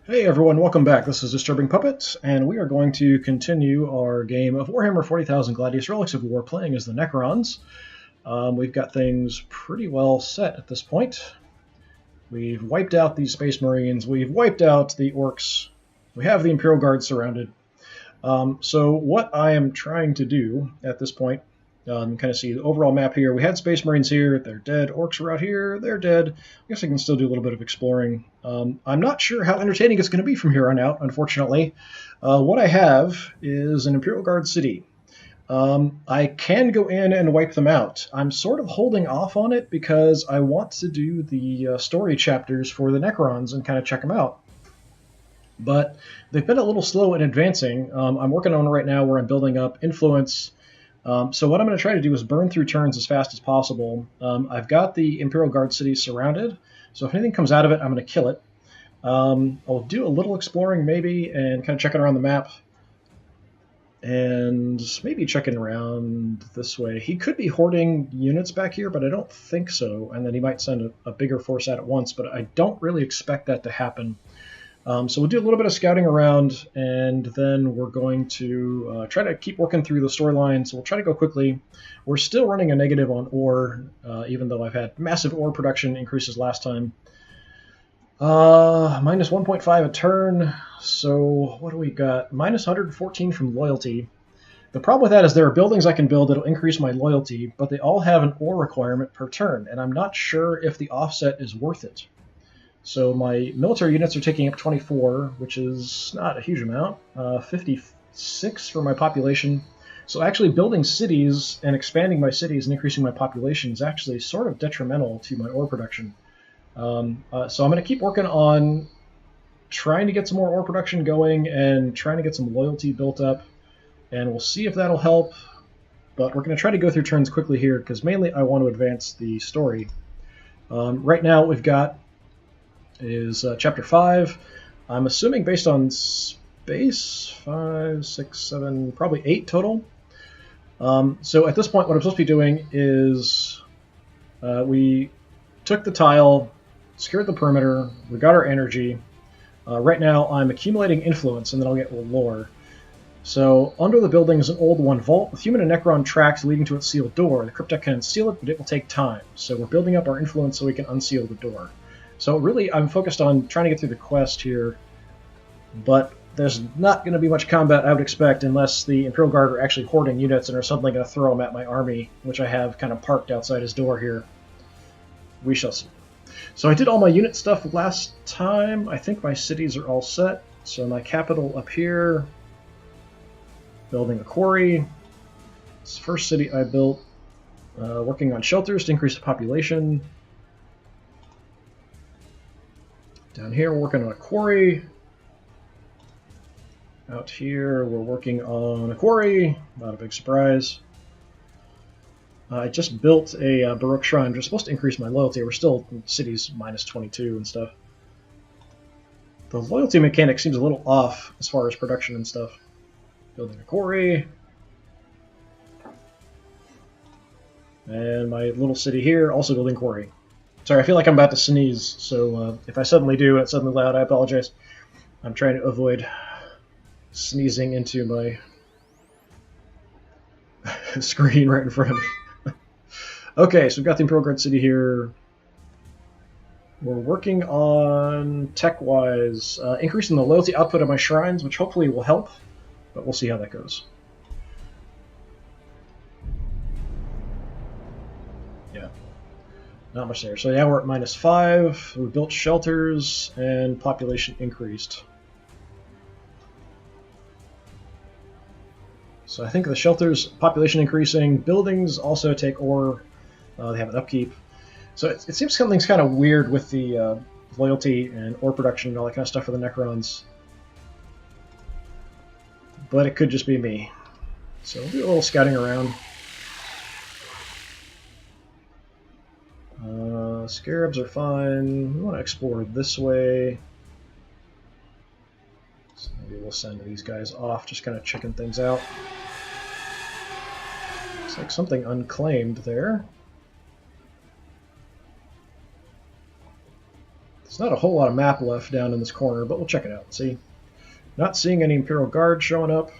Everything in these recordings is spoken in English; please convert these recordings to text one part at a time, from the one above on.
Hey everyone, welcome back. This is Disturbing Puppet, and we are going to continue our game of Warhammer 40,000 Gladius Relics of War, playing as the Necrons. We've got things pretty well set at this point. We've wiped out these Space Marines, we've wiped out the Orcs, we have the Imperial Guard surrounded. So what I am trying to do at this point, you kind of see the overall map here. We had Space Marines here, they're dead. Orcs were out here, they're dead. I guess I can still do a little bit of exploring. I'm not sure how entertaining it's going to be from here on out, unfortunately. What I have is an Imperial Guard city. I can go in and wipe them out. I'm sort of holding off on it because I want to do the story chapters for the Necrons and kind of check them out. But they've been a little slow in advancing. I'm working on it right now where I'm building up influence. So what I'm going to try to do is burn through turns as fast as possible. I've got the Imperial Guard city surrounded, so if anything comes out of it, I'm going to kill it. I'll do a little exploring maybe and kind of checking around the map. And maybe checking around this way. He could be hoarding units back here, but I don't think so. And then he might send a bigger force out at once, but I don't really expect that to happen. So we'll do a little bit of scouting around, and then we're going to try to keep working through the storyline. So we'll try to go quickly. We're still running a negative on ore, even though I've had massive ore production increases last time. Minus 1.5 a turn. So what do we got? Minus 114 from loyalty. The problem with that is there are buildings I can build that'll increase my loyalty, but they all have an ore requirement per turn, and I'm not sure if the offset is worth it. So my military units are taking up 24, which is not a huge amount, 56 for my population. So actually building cities and expanding my cities and increasing my population is actually sort of detrimental to my ore production. So I'm going to keep working on trying to get some more ore production going and trying to get some loyalty built up, and we'll see if that'll help. But we're going to try to go through turns quickly here because mainly I want to advance the story. Right now what we've got is Chapter 5. I'm assuming based on space, 5, 6, 7, probably 8 total. So at this point what I'm supposed to be doing is we took the tile, secured the perimeter, we got our energy. Right now I'm accumulating influence, and then I'll get lore. So under the building is an old one vault with human and Necron tracks leading to its sealed door. The cryptech can unseal it, but it will take time. So we're building up our influence so we can unseal the door. So really, I'm focused on trying to get through the quest here, but there's not going to be much combat, I would expect, unless the Imperial Guard are actually hoarding units and are suddenly going to throw them at my army, which I have kind of parked outside his door here. We shall see. So I did all my unit stuff last time. I think my cities are all set. So my capital up here, building a quarry. This first city I built, working on shelters to increase the population. Down here, we're working on a quarry. Out here, we're working on a quarry. Not a big surprise. I just built a Baroque shrine, which is supposed to increase my loyalty. We're still in cities minus 22 and stuff. The loyalty mechanic seems a little off as far as production and stuff. Building a quarry. And my little city here, also building quarry. Sorry, I feel like I'm about to sneeze, so if I suddenly do and it's suddenly loud, I apologize. I'm trying to avoid sneezing into my screen right in front of me. Okay, so we've got the Imperial Guard City here. We're working on, tech-wise, increasing the loyalty output of my shrines, which hopefully will help, but we'll see how that goes. Yeah. Not much there. So now we're at minus 5. We built shelters, and population increased. So I think the shelters, population increasing, buildings also take ore. They have an upkeep. So it seems something's kind of weird with the loyalty and ore production and all that kind of stuff for the Necrons. But it could just be me. So we'll do a little scouting around. Scarabs are fine. We want to explore this way. So maybe we'll send these guys off, just kind of checking things out. Looks like something unclaimed there. There's not a whole lot of map left down in this corner, but we'll check it out. See? Not seeing any Imperial Guard showing up.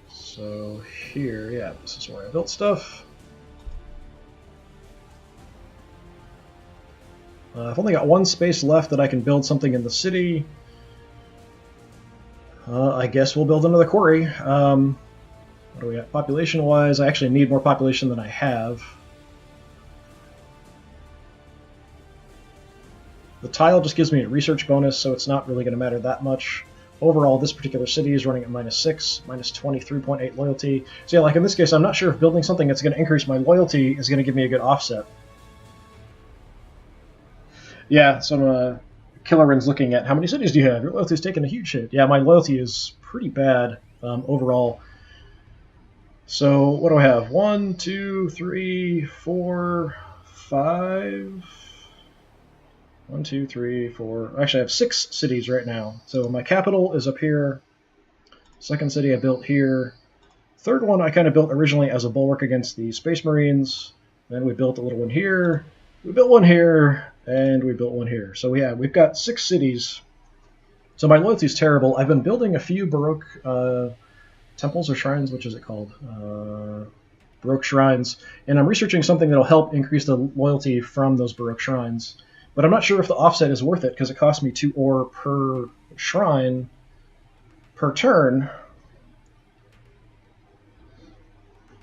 So here, yeah, this is where I built stuff. I've only got one space left that I can build something in the city. I guess we'll build another quarry. What do we got? Population-wise, I actually need more population than I have. The tile just gives me a research bonus, so it's not really going to matter that much. Overall, this particular city is running at -6, minus 23.8 loyalty. So yeah, like in this case, I'm not sure if building something that's going to increase my loyalty is going to give me a good offset. Yeah, so Killeran's looking at how many cities do you have? Your loyalty's taken a huge hit. Yeah, my loyalty is pretty bad overall. So what do I have? 1, 2, 3, 4, 5... 1, 2, 3, 4... Actually, I have 6 cities right now. So my capital is up here. Second city I built here. Third one I kind of built originally as a bulwark against the Space Marines. Then we built a little one here. We built one here. And we built one here. So yeah, we've got 6 cities. So my loyalty is terrible. I've been building a few Baroque temples or shrines. Which is it called? Baroque shrines. And I'm researching something that'll help increase the loyalty from those Baroque shrines. But I'm not sure if the offset is worth it, because it costs me 2 ore per shrine per turn.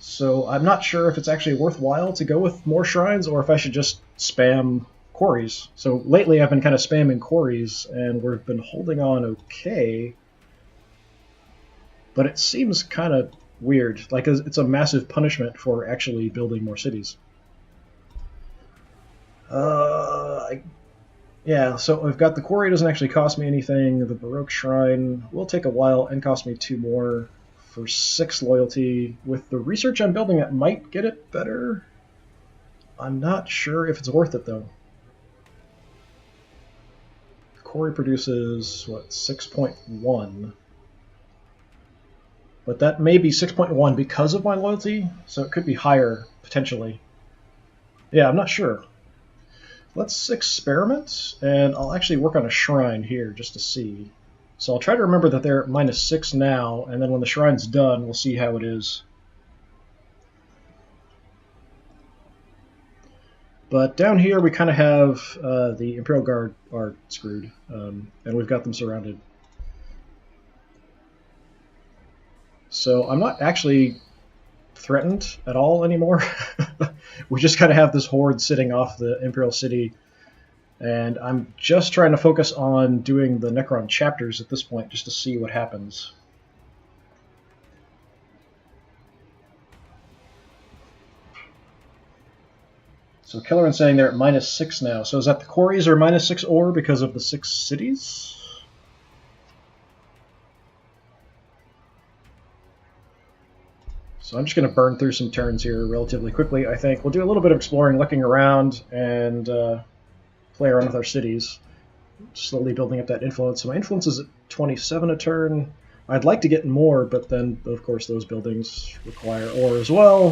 So I'm not sure if it's actually worthwhile to go with more shrines, or if I should just spam quarries. So lately I've been kind of spamming quarries, and we've been holding on okay. But it seems kind of weird. Like, it's a massive punishment for actually building more cities. Yeah, so we've got the quarry doesn't actually cost me anything. The Baroque Shrine will take a while and cost me 2 more for 6 loyalty. With the research I'm building, that might get it better. I'm not sure if it's worth it, though. The quarry produces, what, 6.1. But that may be 6.1 because of my loyalty, so it could be higher, potentially. Yeah, I'm not sure. Let's experiment, and I'll actually work on a shrine here just to see. So I'll try to remember that they're at -6 now, and then when the shrine's done, we'll see how it is. But down here we kind of have the Imperial Guard are screwed, and we've got them surrounded. So I'm not actually threatened at all anymore. We just kind of have this horde sitting off the Imperial City, and I'm just trying to focus on doing the Necron chapters at this point, just to see what happens. So Killeran's saying they're at -6 now. So is that the quarries are -6 ore because of the 6 cities? So I'm just going to burn through some turns here relatively quickly, I think. We'll do a little bit of exploring, looking around, and play around with our cities. Slowly building up that influence. So my influence is at 27 a turn. I'd like to get more, but then, of course, those buildings require ore as well.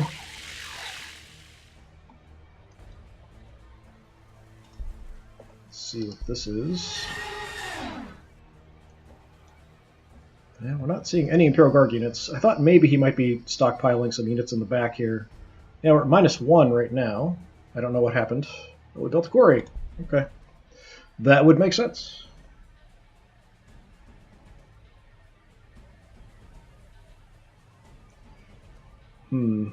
Let's see what this is. Yeah, we're not seeing any Imperial Guard units. I thought maybe he might be stockpiling some units in the back here. Yeah, we're at -1 right now. I don't know what happened. Oh, we built a quarry. Okay. That would make sense. Do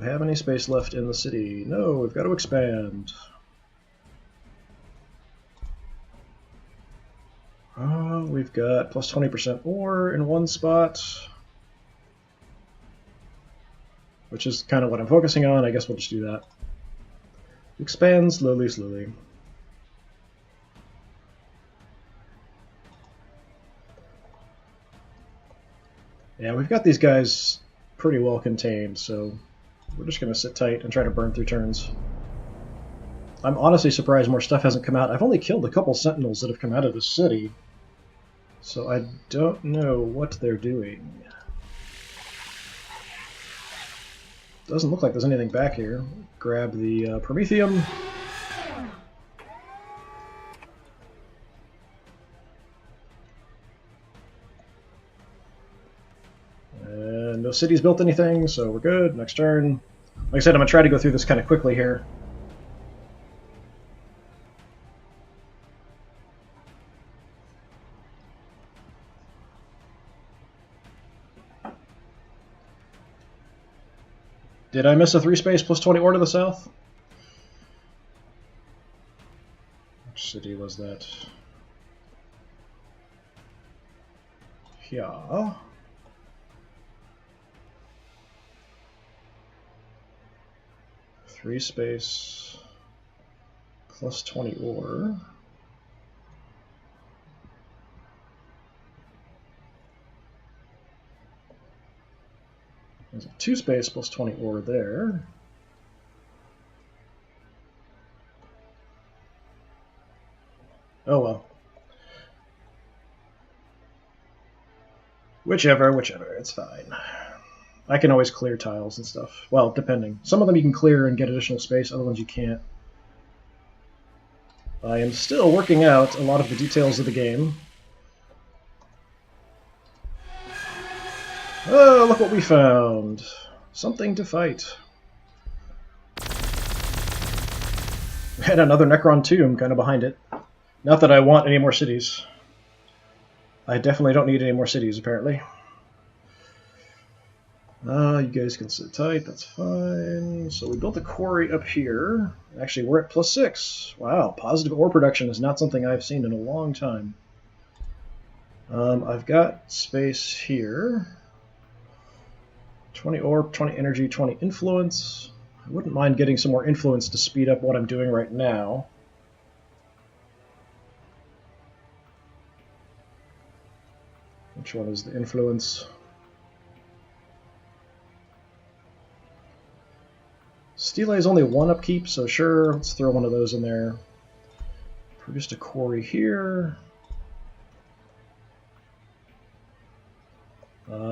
I have any space left in the city? No, we've got to expand. We've got plus 20% ore in one spot, which is kind of what I'm focusing on. I guess we'll just do that. Expand slowly, slowly. Yeah, we've got these guys pretty well contained, so we're just going to sit tight and try to burn through turns. I'm honestly surprised more stuff hasn't come out. I've only killed a couple sentinels that have come out of the city, so I don't know what they're doing. Doesn't look like there's anything back here. Grab the Promethium. And no cities built anything, so we're good. Next turn. Like I said, I'm going to try to go through this kind of quickly here. Did I miss a 3-space plus 20 ore to the south? Which city was that? Yeah. Three space plus 20 ore. There's a 2-space plus 20 ore there. Oh well. Whichever, it's fine. I can always clear tiles and stuff. Well, depending. Some of them you can clear and get additional space, other ones you can't. I am still working out a lot of the details of the game. Oh, look what we found! Something to fight. And another Necron tomb kind of behind it. Not that I want any more cities. I definitely don't need any more cities, apparently. You guys can sit tight, that's fine. So we built a quarry up here. Actually, we're at +6. Wow, positive ore production is not something I've seen in a long time. I've got space here. 20 ore, 20 energy, 20 influence. I wouldn't mind getting some more influence to speed up what I'm doing right now. Which one is the influence? Stele is only 1 upkeep, so sure, let's throw one of those in there. Produced a quarry here.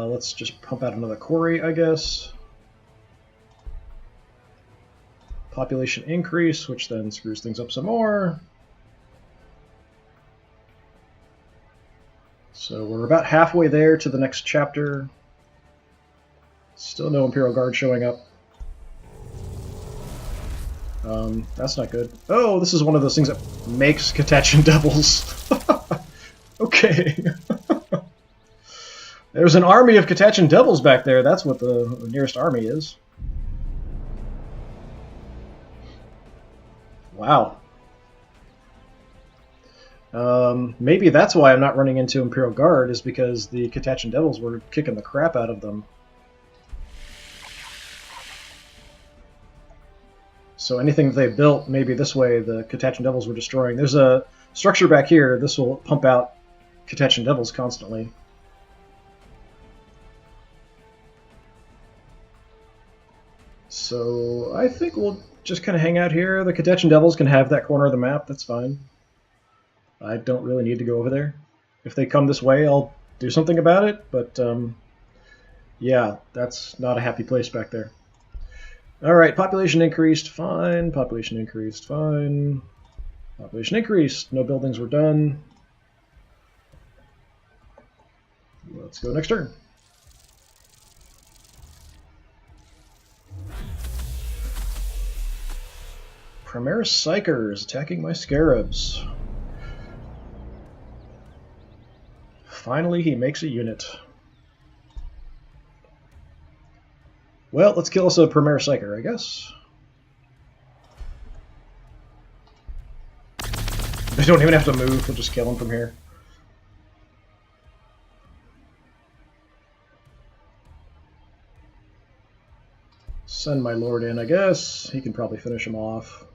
Let's just pump out another quarry, I guess. Population increase, which then screws things up some more. So we're about halfway there to the next chapter. Still no Imperial Guard showing up. That's not good. Oh, this is one of those things that makes Catachan Devils. Okay. There's an army of Catachan Devils back there. That's what the nearest army is. Wow. Maybe that's why I'm not running into Imperial Guard, is because the Catachan Devils were kicking the crap out of them. So anything that they built, maybe this way, the Catachan Devils were destroying. There's a structure back here. This will pump out Catachan Devils constantly. So I think we'll just kind of hang out here. The Catachan Devils can have that corner of the map. That's fine. I don't really need to go over there. If they come this way, I'll do something about it. But yeah, that's not a happy place back there. Alright, population increased, fine. Population increased, fine. Population increased, no buildings were done. Let's go next turn. Primaris Psychers attacking my Scarabs. Finally, he makes a unit. Well, let's kill us a Primaris Psyker, I guess. They don't even have to move, we'll just kill him from here. Send my lord in, I guess. He can probably finish him off.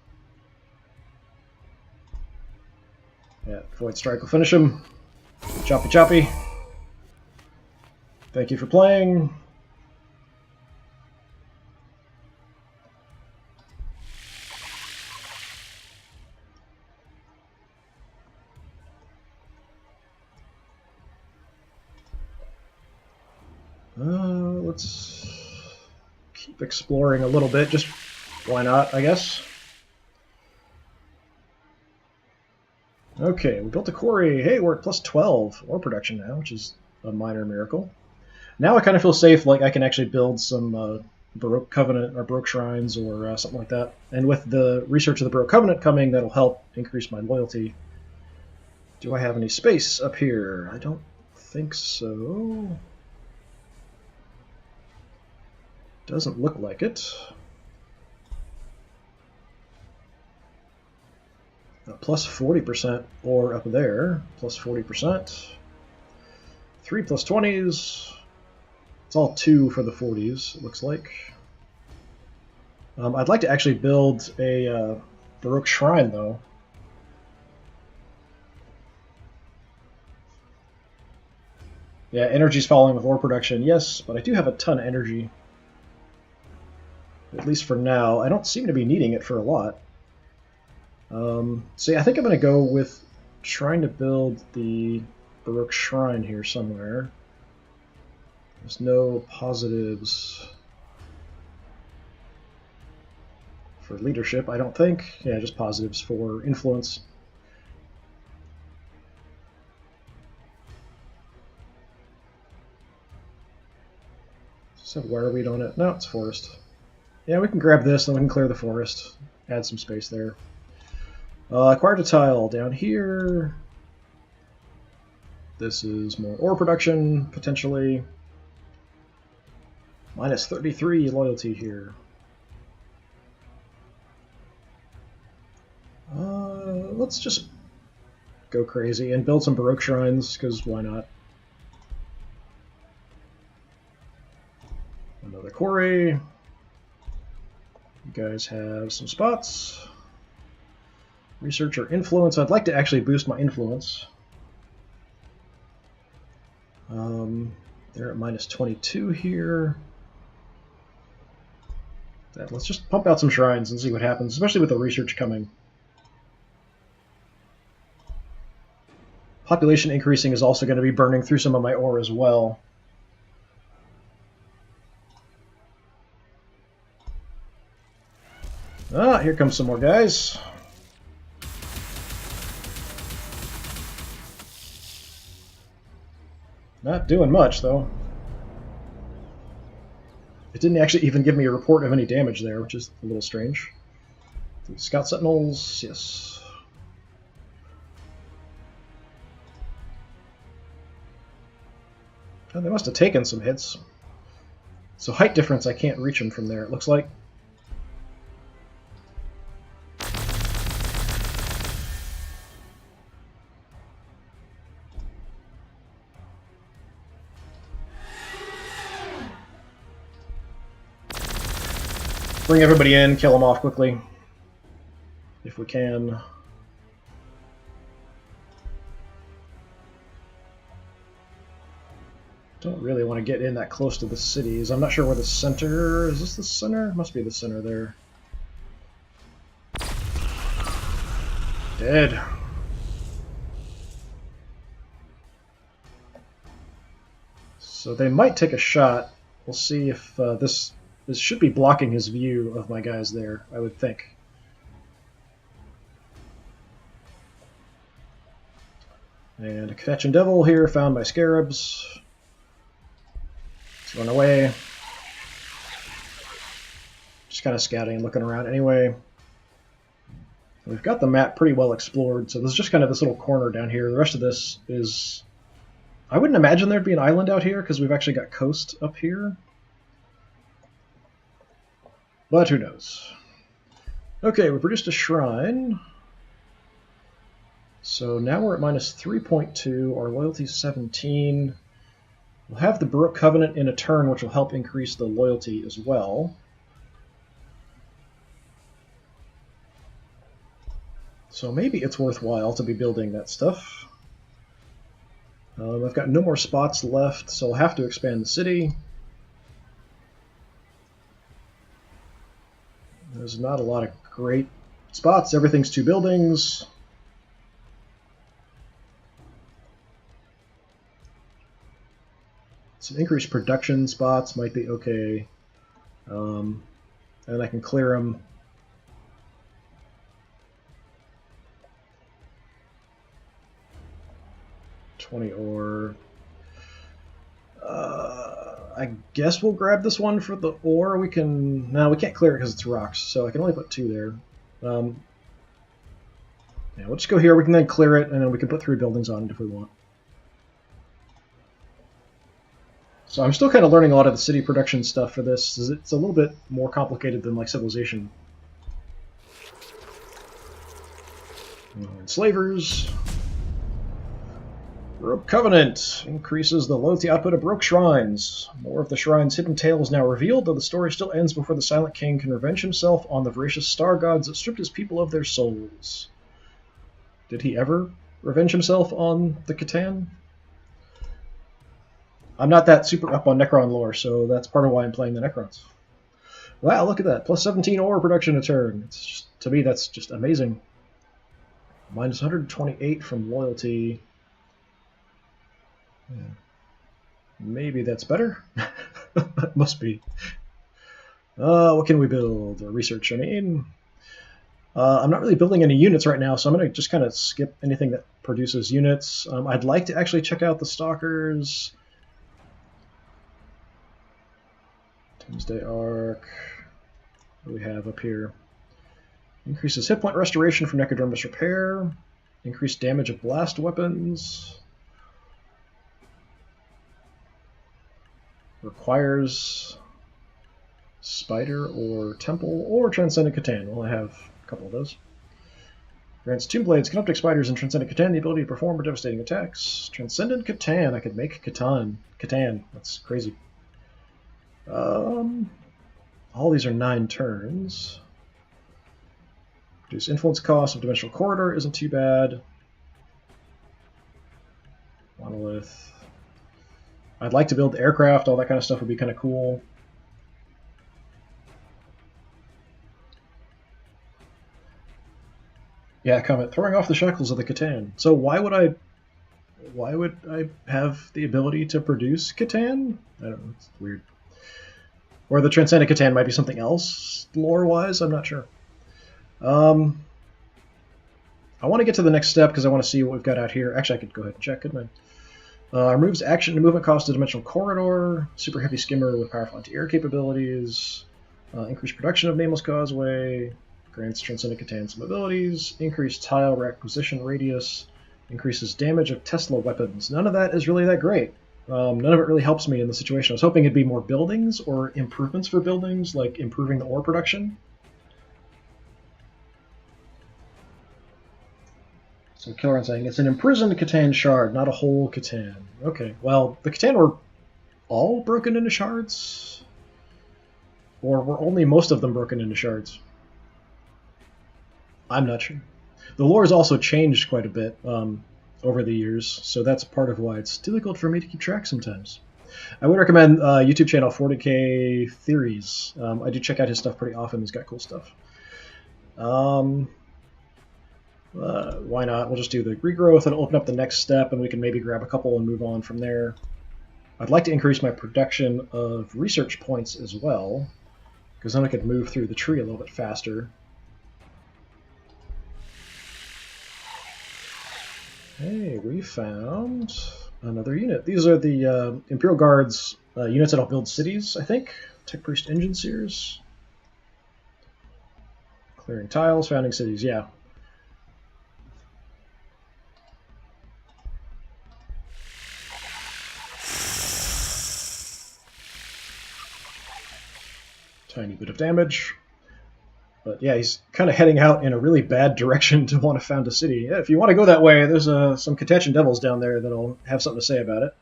Yeah, Void Strike will finish him. Choppy choppy. Thank you for playing. Let's keep exploring a little bit. Just why not, I guess. Okay, we built a quarry. Hey, we're at plus 12 ore production now, which is a minor miracle. Now I kind of feel safe, like I can actually build some Baroque Covenant or Baroque Shrines or something like that. And with the research of the Baroque Covenant coming, that'll help increase my loyalty. Do I have any space up here? I don't think so. Doesn't look like it. Plus 40% or up there, plus 40%. 3 plus 20s. It's all 2 for the 40s, it looks like. I'd like to actually build a Baroque Shrine, though. Yeah, energy's falling with ore production, yes, but I do have a ton of energy. At least for now. I don't seem to be needing it for a lot. So yeah, I think I'm going to go with trying to build the Baroque Shrine here somewhere. There's no positives for leadership, I don't think. Yeah, just positives for influence. Does it have wireweed on it? No, it's forest. Yeah, we can grab this, and we can clear the forest. Add some space there. Acquired a tile down here. This is more ore production, potentially. Minus 33 loyalty here. Let's just go crazy and build some Baroque Shrines, because why not? Another quarry. You guys have some spots. Research or influence. I'd like to actually boost my influence. They're at minus 22 here. Let's just pump out some shrines and see what happens, especially with the research coming. Population increasing is also going to be burning through some of my ore as well. Ah, here comes some more guys. Not doing much, though. It didn't actually even give me a report of any damage there, which is a little strange. Scout Sentinels, yes. Oh, they must have taken some hits. So height difference, I can't reach them from there, it looks like. Bring everybody in, kill them off quickly, if we can. Don't really want to get in that close to the cities. I'm not sure where the center... Is this the center? Must be the center there. Dead. So they might take a shot. We'll see if this should be blocking his view of my guys there, I would think. And a Catachan Devil here, found by Scarabs. Let's run away. Just kind of scouting and looking around anyway. We've got the map pretty well explored, so there's just kind of this little corner down here. The rest of this is... I wouldn't imagine there'd be an island out here, because we've actually got coast up here. But who knows. Okay, we produced a shrine. So now we're at minus 3.2, our loyalty's 17. We'll have the Baroque Covenant in a turn, which will help increase the loyalty as well. So maybe it's worthwhile to be building that stuff. I've got no more spots left, so I'll have to expand the city. There's not a lot of great spots. Everything's 2 buildings. Some increased production spots might be okay. And I can clear them. Ore. I guess we'll grab this one for the ore. We can... No, we can't clear it because it's rocks, so I can only put 2 there. Yeah, we'll just go here. We can then clear it, and then we can put 3 buildings on it if we want. So I'm still kind of learning a lot of the city production stuff for this. It's a little bit more complicated than like Civilization. Enslavers. Rogue Covenant increases the loyalty output of Rogue Shrines. More of the shrine's hidden tale is now revealed, though the story still ends before the Silent King can revenge himself on the voracious star gods that stripped his people of their souls. Did he ever revenge himself on the Catan? I'm not that super up on Necron lore, so that's part of why I'm playing the Necrons. Wow, look at that. Plus 17 ore production a turn. It's just, to me, that's just amazing. Minus 128 from loyalty. Yeah. Maybe that's better? It must be. What can we build? Research, I mean. I'm not really building any units right now, so I'm going to just kind of skip anything that produces units. I'd like to actually check out the Stalkers. Doomsday Arc. What do we have up here? Increases hit point restoration from Necrodermis Repair. Increased damage of blast weapons. Requires Spider or Temple or Transcendent Catan. Well, I have a couple of those. Grants Tomb Blades, Canoptic Spiders, and Transcendent Catan the ability to perform devastating attacks. Transcendent Catan. I could make Catan. That's crazy. All these are 9 turns. Reduce influence cost of Dimensional Corridor isn't too bad. Monolith. I'd like to build aircraft. All that kind of stuff would be kind of cool. Yeah, comment. Throwing off the shackles of the Catan. So why would I have the ability to produce Catan? I don't know. It's weird. Or the Transcendent Catan might be something else, lore-wise. I'm not sure. I want to get to the next step because I want to see what we've got out here. Actually, I could go ahead and check, couldn't I? Removes action and movement cost of Dimensional Corridor. Super Heavy Skimmer with powerful anti-air capabilities. Increased production of Nameless Causeway. Grants Transcendent Catan some abilities. Increased tile requisition radius. Increases damage of Tesla weapons. None of that is really that great. None of it really helps me in the situation. I was hoping it'd be more buildings or improvements for buildings, like improving the ore production. So Killeron saying, it's an imprisoned Catan shard, not a whole Catan. Okay, well, the Catan were all broken into shards? Or were only most of them broken into shards? I'm not sure. The lore has also changed quite a bit over the years, so that's part of why it's difficult for me to keep track sometimes. I would recommend YouTube channel 40K Theories. I do check out his stuff pretty often. He's got cool stuff. Why not? We'll just do the regrowth and open up the next step, and we can maybe grab a couple and move on from there. I'd like to increase my production of research points as well, because then I could move through the tree a little bit faster. Hey, we found another unit. These are the Imperial Guards units that'll build cities, I think. Tech Priest Engine Seers. Clearing tiles, founding cities, yeah. Tiny bit of damage. But yeah, he's kind of heading out in a really bad direction to want to found a city. Yeah, if you want to go that way, there's some Catachan Devils down there that'll have something to say about it.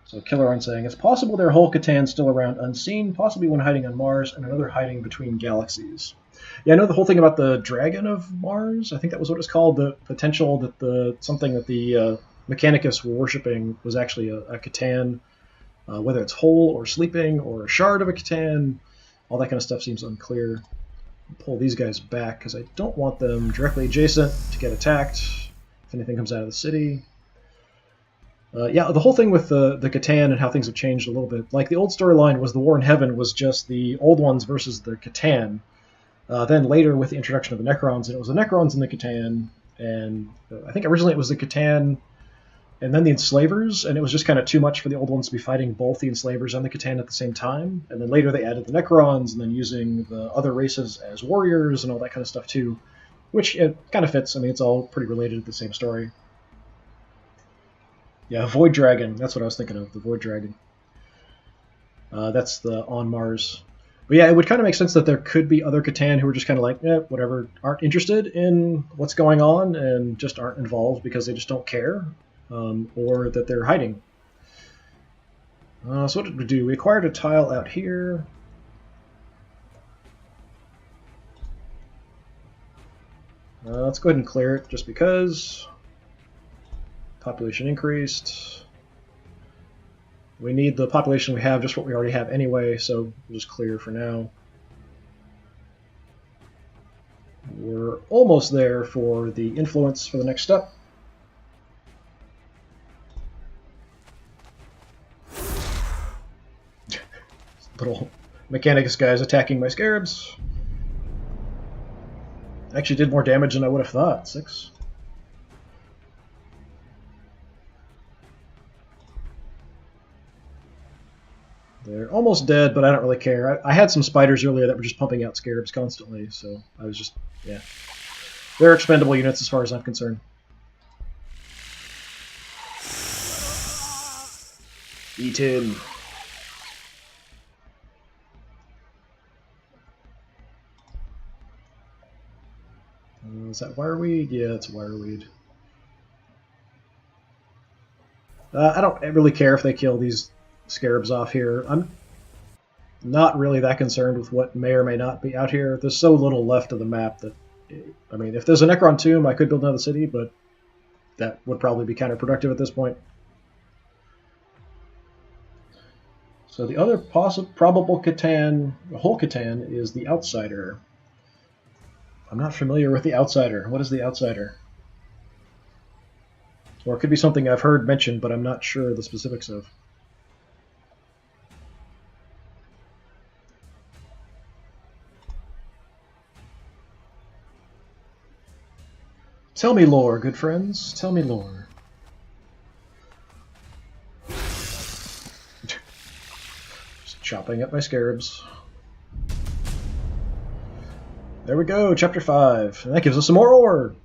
So Killeron saying, it's possible their whole Catan's still around unseen, possibly one hiding on Mars and another hiding between galaxies. Yeah, I know the whole thing about the Dragon of Mars. I think that was what it's called. The potential that something that the Mechanicus were worshipping was actually a Catan. Whether it's whole or sleeping or a shard of a Catan, all that kind of stuff seems unclear. I'll pull these guys back because I don't want them directly adjacent to get attacked if anything comes out of the city. Yeah, the whole thing with the Catan and how things have changed a little bit. Like the old storyline was the War in Heaven was just the old ones versus the Catan. Then later with the introduction of the Necrons, and it was the Necrons and the Catan, and I think originally it was the Catan and then the Enslavers, and it was just kind of too much for the old ones to be fighting both the Enslavers and the Catan at the same time. And then later they added the Necrons, and then using the other races as warriors and all that kind of stuff too, which it kind of fits. I mean, it's all pretty related to the same story. Yeah, Void Dragon. That's what I was thinking of, the Void Dragon. That's the on Mars. But yeah, it would kind of make sense that there could be other Catan who are just kind of like, whatever, aren't interested in what's going on and just aren't involved because they just don't care, or that they're hiding. So what did we do? We acquired a tile out here. Let's go ahead and clear it just because. Population increased. We need the population we have, just what we already have anyway, so we'll just clear for now. We're almost there for the influence for the next step. Little Mechanics guys attacking my scarabs. Actually did more damage than I would have thought. 6. They're almost dead, but I don't really care. I had some spiders earlier that were just pumping out scarabs constantly, so I was just, yeah. They're expendable units as far as I'm concerned. Eaten. Is that wireweed? Yeah, it's wireweed. I don't really care if they kill these scarabs off here. I'm not really that concerned with what may or may not be out here. There's so little left of the map that, I mean, if there's a Necron tomb, I could build another city, but that would probably be counterproductive at this point. So the other probable Catan, the whole Catan, is the Outsider. I'm not familiar with the Outsider. What is the Outsider? Or it could be something I've heard mentioned, but I'm not sure the specifics of. Tell me lore, good friends. Tell me lore. Just chopping up my scarabs. There we go, Chapter 5. And that gives us some more ore!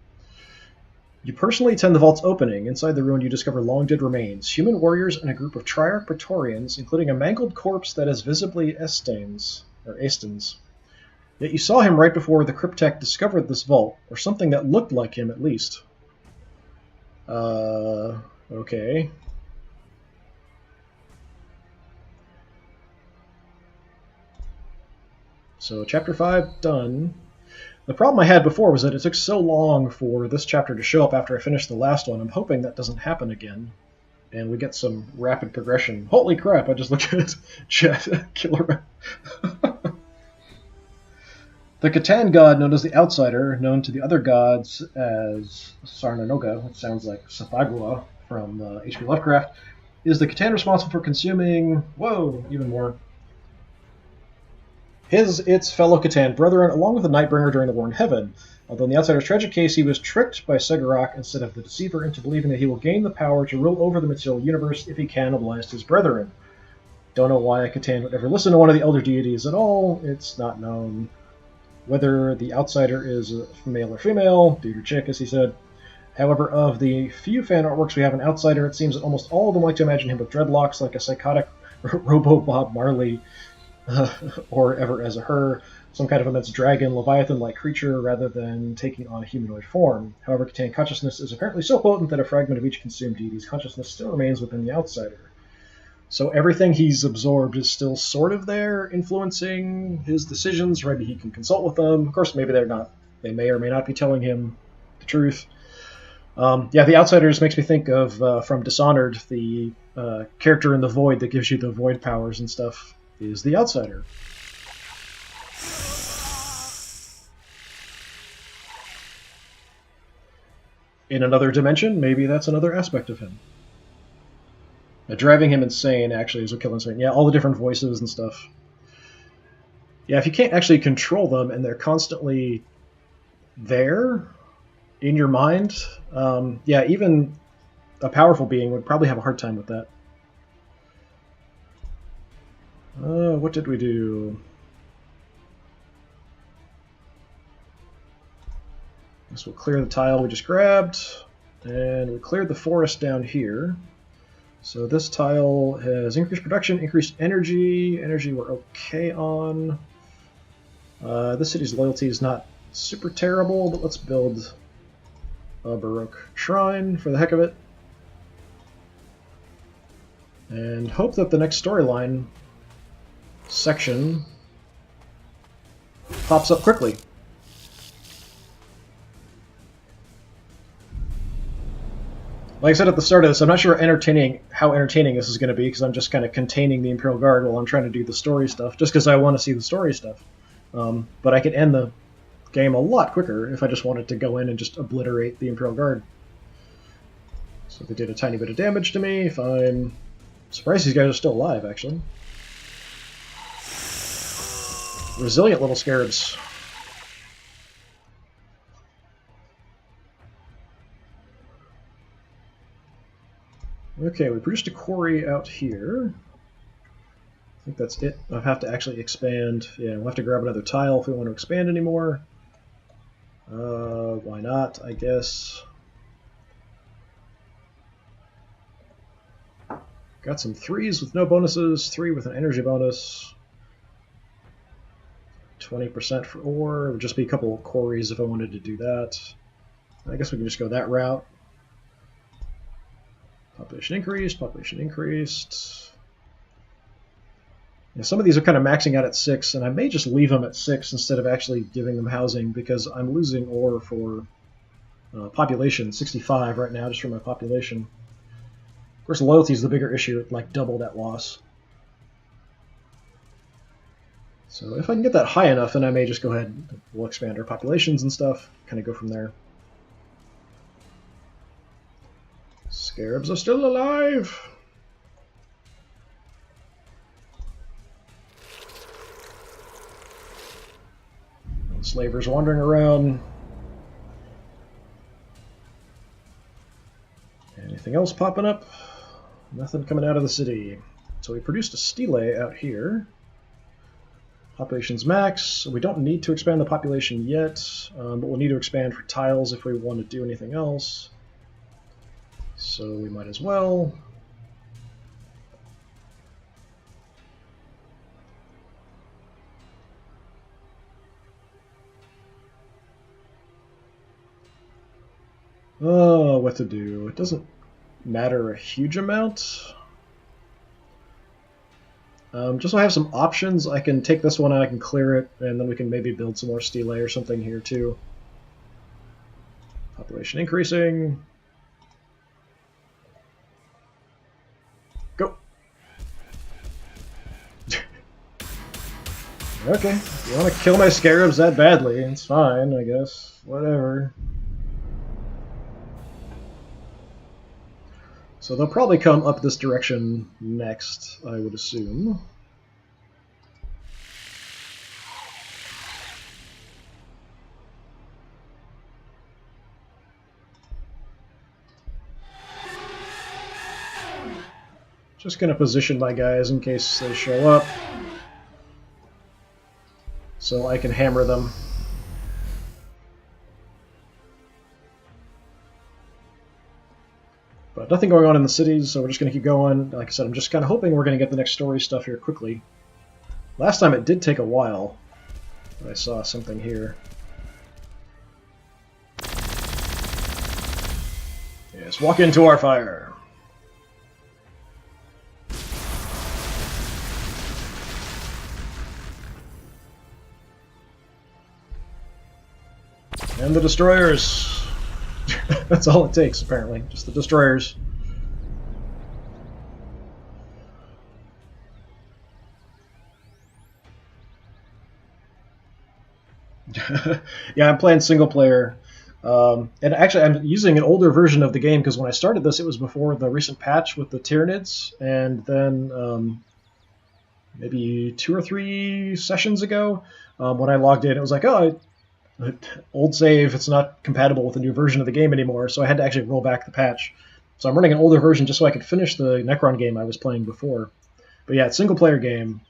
You personally attend the vault's opening. Inside the ruin you discover long-dead remains, human warriors, and a group of Triarch Praetorians, including a mangled corpse that is visibly Estens. Yet you saw him right before the Cryptech discovered this vault, or something that looked like him at least. Okay. So, Chapter 5 done. The problem I had before was that it took so long for this chapter to show up after I finished the last one. I'm hoping that doesn't happen again, and we get some rapid progression. Holy crap, I just looked at Chat Killer. The Catan god, known as the Outsider, known to the other gods as Sarnanoga, which sounds like Sathagua from H.P. Lovecraft, is the Catan responsible for consuming, whoa, even more, its fellow Catan brethren, along with the Nightbringer during the War in Heaven. Although in the Outsider's tragic case, he was tricked by Segarak instead of the Deceiver into believing that he will gain the power to rule over the material universe if he cannibalized his brethren. Don't know why a Catan would ever listen to one of the elder deities at all. It's not known whether the Outsider is male or female, dude or chick, as he said. However, of the few fan artworks we have an Outsider, it seems that almost all of them like to imagine him with dreadlocks like a psychotic Robo Bob Marley, or ever as a her, some kind of immense dragon, Leviathan-like creature, rather than taking on a humanoid form. However, Catan consciousness is apparently so potent that a fragment of each consumed deity's consciousness still remains within the Outsider. So everything he's absorbed is still sort of there, influencing his decisions. Maybe he can consult with them. Of course, maybe they're not. They may or may not be telling him the truth. Yeah, the Outsiders makes me think of, from Dishonored, the character in the Void that gives you the Void powers and stuff is the Outsider. In another dimension, maybe that's another aspect of him. Driving him insane, actually, is what kills him. Yeah, all the different voices and stuff. Yeah, if you can't actually control them and they're constantly there in your mind, yeah, even a powerful being would probably have a hard time with that. What did we do? Guess we'll clear the tile we just grabbed, and we cleared the forest down here. So this tile has increased production, increased energy. Energy we're okay on. This city's loyalty is not super terrible, but let's build a Baroque shrine for the heck of it. And hope that the next storyline section pops up quickly. Like I said at the start of this, I'm not sure how entertaining this is going to be, because I'm just kind of containing the Imperial Guard while I'm trying to do the story stuff, just because I want to see the story stuff. But I could end the game a lot quicker if I just wanted to go in and just obliterate the Imperial Guard. So they did a tiny bit of damage to me. Fine. Surprised these guys are still alive, actually. Resilient little scarabs. Okay, we produced a quarry out here. I think that's it. I'll have to actually expand. Yeah, we'll have to grab another tile if we want to expand anymore. Why not, I guess. Got some 3s with no bonuses, 3 with an energy bonus. 20% for ore. It would just be a couple of quarries if I wanted to do that. I guess we can just go that route. Population increased, population increased. Yeah, some of these are kind of maxing out at 6, and I may just leave them at 6 instead of actually giving them housing, because I'm losing ore for population, 65 right now, just for my population. Of course, loyalty is the bigger issue, like double that loss. So if I can get that high enough, then I may just go ahead and we'll expand our populations and stuff, kind of go from there. Scarabs are still alive! Slavers wandering around. Anything else popping up? Nothing coming out of the city. So we produced a stele out here. Population's max. We don't need to expand the population yet, but we'll need to expand for tiles if we want to do anything else. So we might as well. Oh, what to do? It doesn't matter a huge amount. Just so I have some options, I can take this one and I can clear it, and then we can maybe build some more stele or something here too. Population increasing. Go. Okay, if you want to kill my scarabs that badly, it's fine, I guess. Whatever. So they'll probably come up this direction next, I would assume. Just going to position my guys in case they show up, so I can hammer them. But nothing going on in the cities, so we're just going to keep going. Like I said, I'm just kind of hoping we're going to get the next story stuff here quickly. Last time it did take a while, but I saw something here. Yes, walk into our fire. And the destroyers. That's all it takes, apparently. Just the destroyers. Yeah, I'm playing single player. And actually, I'm using an older version of the game because when I started this, it was before the recent patch with the Tyranids, and then maybe 2 or 3 sessions ago, when I logged in, it was like, oh, old save, it's not compatible with the new version of the game anymore, so I had to actually roll back the patch. So I'm running an older version just so I could finish the Necron game I was playing before. But yeah, it's a single-player game.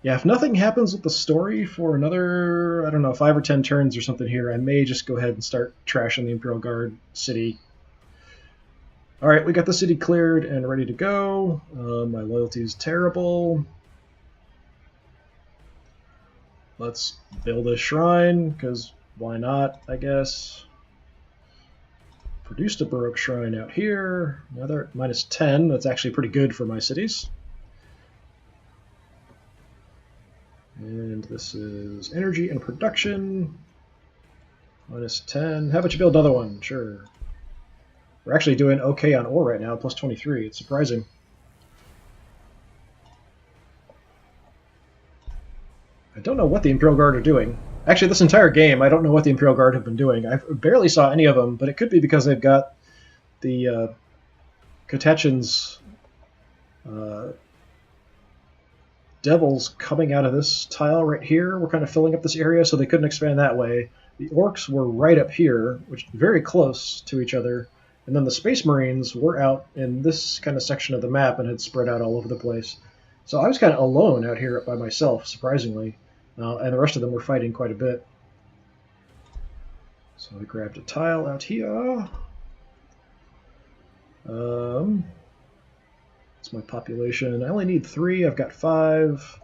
Yeah, if nothing happens with the story for another, I don't know, 5 or 10 turns or something here, I may just go ahead and start trashing the Imperial Guard city. Alright, we got the city cleared and ready to go. My loyalty is terrible. Let's build a shrine, because why not, I guess. Produced a Baroque shrine out here. Another at -10. That's actually pretty good for my cities. And this is energy and production. -10. How about you build another one? Sure. We're actually doing okay on ore right now, +23. It's surprising. I don't know what the Imperial Guard are doing. Actually, this entire game, I don't know what the Imperial Guard have been doing. I barely saw any of them, but it could be because they've got the Katechin's devils coming out of this tile right here. We're kind of filling up this area, so they couldn't expand that way. The orcs were right up here, which is very close to each other. And then the Space Marines were out in this kind of section of the map and had spread out all over the place. So I was kind of alone out here by myself, surprisingly. And the rest of them were fighting quite a bit. So I grabbed a tile out here. It's my population. I only need 3. I've got 5.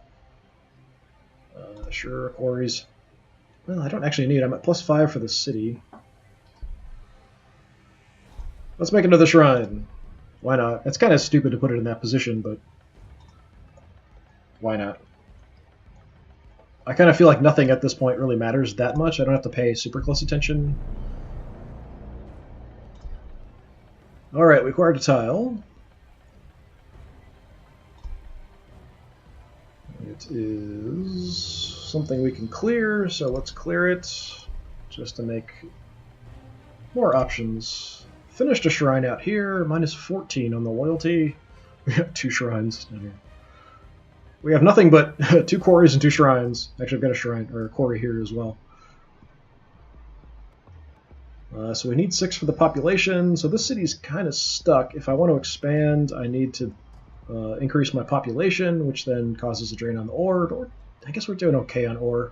Sure, quarries. Well, I don't actually need. I'm at +5 for the city. Let's make another shrine. Why not? It's kind of stupid to put it in that position, but why not? I kind of feel like nothing at this point really matters that much. I don't have to pay super close attention. Alright, we acquired a tile. It is something we can clear, so let's clear it just to make more options. Finished a shrine out here, -14 on the loyalty. We have 2 shrines down here. We have nothing but 2 quarries and 2 shrines. Actually, I've got a shrine, or a quarry here as well. So we need 6 for the population, so this city's kind of stuck. If I want to expand, I need to increase my population, which then causes a drain on the ore. But I guess we're doing okay on ore.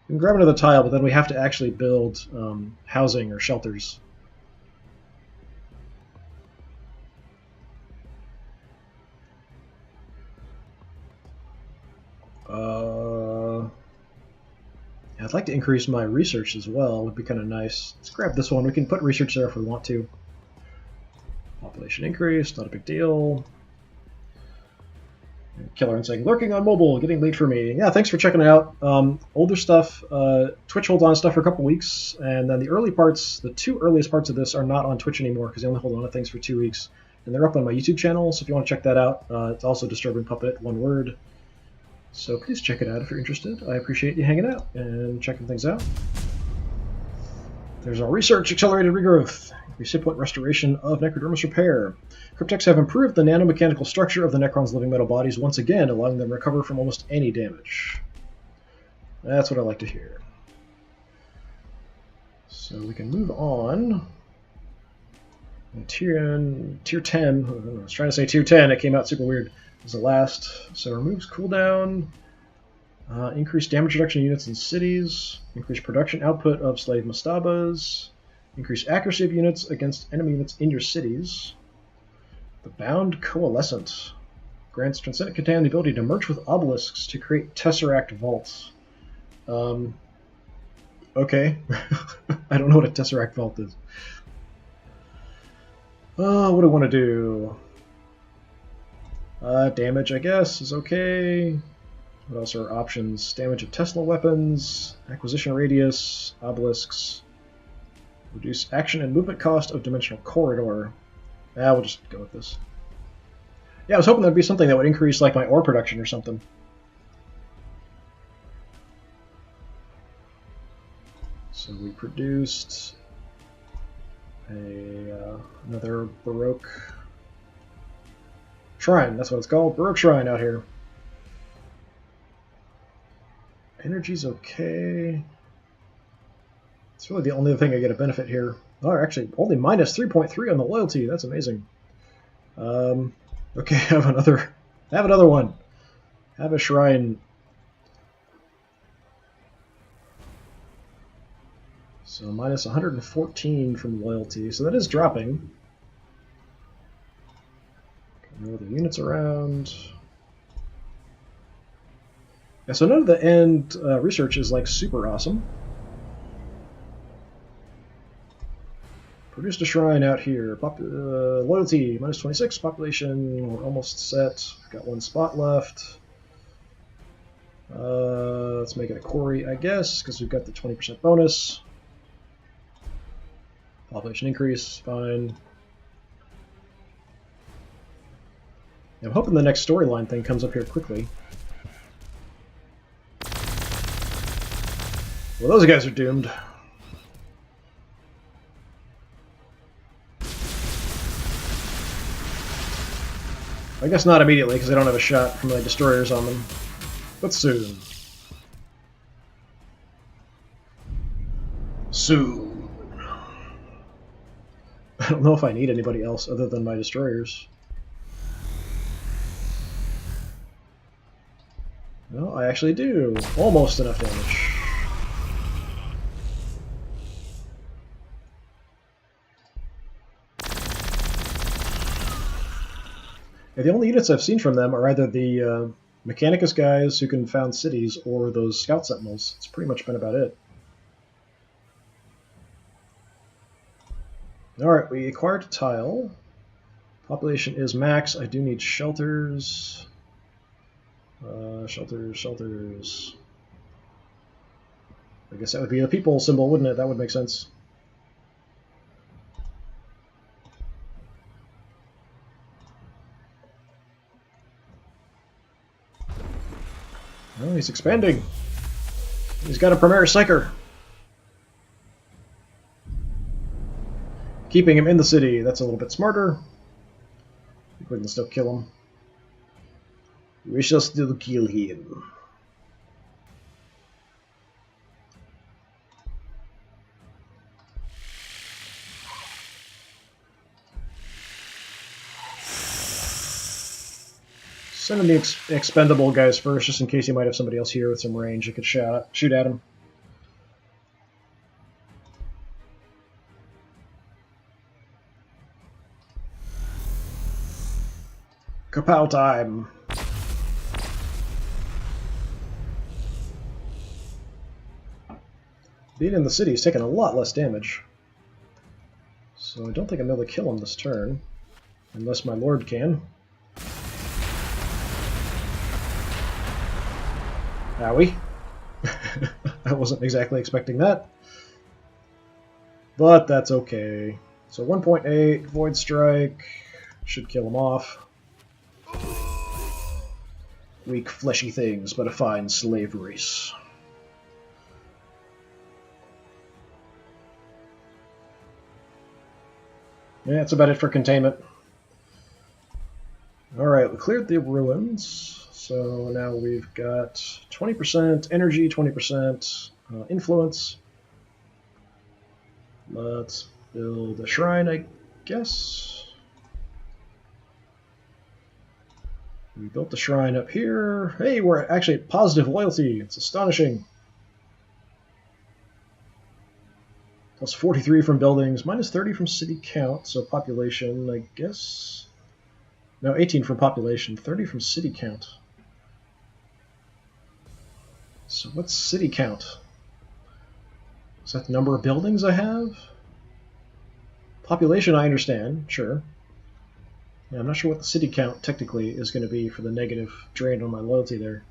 We can grab another tile, but then we have to actually build housing or shelters. I'd like to increase my research as well. It would be kind of nice. Let's grab this one. We can put research there if we want to. Population increase, not a big deal. Killer Insect lurking on mobile, getting late for me. Yeah, thanks for checking it out. Older stuff, Twitch holds on stuff for a couple weeks, and then the early parts, the 2 earliest parts of this are not on Twitch anymore because they only hold on to things for 2 weeks. And they're up on my YouTube channel, so if you want to check that out, it's also DisturbingPuppet, one word. So please check it out if you're interested. I appreciate you hanging out and checking things out. There's our research, accelerated regrowth, recipient restoration of necrodermis repair. Cryptex have improved the nanomechanical structure of the Necrons' living metal bodies once again, allowing them to recover from almost any damage. That's what I like to hear. So we can move on. And tier 10, I was trying to say tier 10, it came out super weird. Is the last. So removes cooldown, increase damage reduction units in cities, increase production output of slave mastabas, increase accuracy of units against enemy units in your cities. The Bound Coalescent grants Transcendent Catan the ability to merge with obelisks to create Tesseract vaults. Okay. I don't know what a Tesseract vault is. What do I want to do? Damage, I guess, is okay. What else are options? Damage of Tesla weapons, acquisition radius, obelisks, reduce action and movement cost of dimensional corridor. We'll just go with this. Yeah, I was hoping there'd be something that would increase like my ore production or something. So we produced another Baroque Shrine. That's what it's called. Baroque Shrine out here. Energy's okay. It's really the only thing I get a benefit here. Oh, actually, only minus 3.3 on the loyalty. That's amazing. Okay, have another one. Have a shrine. So minus 114 from loyalty. So that is dropping. No other units around. Yeah, so none of the end research is like super awesome. Produced a shrine out here. Loyalty, minus 26. Population, we're almost set. Got one spot left. Let's make it a quarry, I guess, because we've got the 20% bonus. Population increase, fine. I'm hoping the next storyline thing comes up here quickly. Well, those guys are doomed. I guess not immediately, because I don't have a shot from my destroyers on them. But soon. Soon. I don't know if I need anybody else other than my destroyers. No, I actually do. Almost enough damage. Yeah, the only units I've seen from them are either the Mechanicus guys who can found cities or those Scout Sentinels. It's pretty much been about it. Alright, we acquired a tile. Population is max. I do need shelters. Shelters. I guess that would be the people symbol, wouldn't it? That would make sense. Oh, he's expanding. He's got a Premier Psyker. Keeping him in the city, that's a little bit smarter. We can still kill him. We shall still kill him. Send in the expendable guys first, just in case he might have somebody else here with some range that could shoot at him. Kapow time! Being in the city is taking a lot less damage. So I don't think I'm able to kill him this turn. Unless my lord can. Owie. I wasn't exactly expecting that. But that's okay. So 1.8, Void Strike. Should kill him off. Weak fleshy things, but a fine slave race. Yeah, that's about it for containment. Alright, we cleared the ruins. So now we've got 20% energy, 20% influence. Let's build a shrine, I guess. We built the shrine up here. Hey, we're actually at positive loyalty. It's astonishing. Plus 43 from buildings, minus 30 from city count, so population, I guess. No, 18 from population, 30 from city count. So what's city count? Is that the number of buildings I have? Population, I understand, sure. Yeah, I'm not sure what the city count technically is going to be for the negative drain on my loyalty there.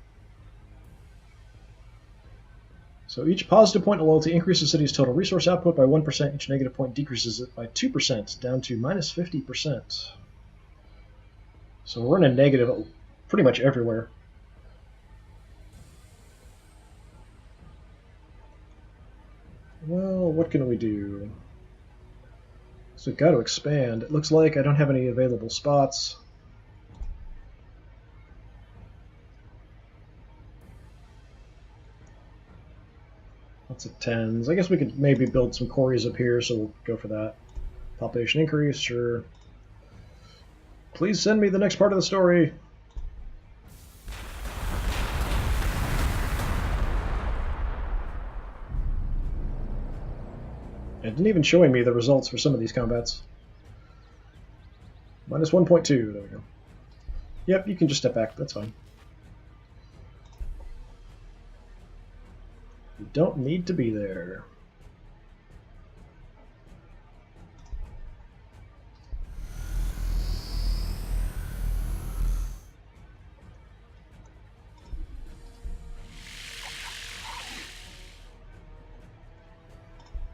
So each positive point of loyalty increases the city's total resource output by 1%. Each negative point decreases it by 2%, down to minus 50%. So we're in a negative pretty much everywhere. Well, Well, what can we do? So we've got to expand. It looks like I don't have any available spots. Lots of 10s. I guess we could maybe build some quarries up here, so we'll go for that. Population increase, sure. Please send me the next part of the story. It didn't even showing me the results for some of these combats. Minus 1.2, there we go. Yep, you can just step back, that's fine. You don't need to be there.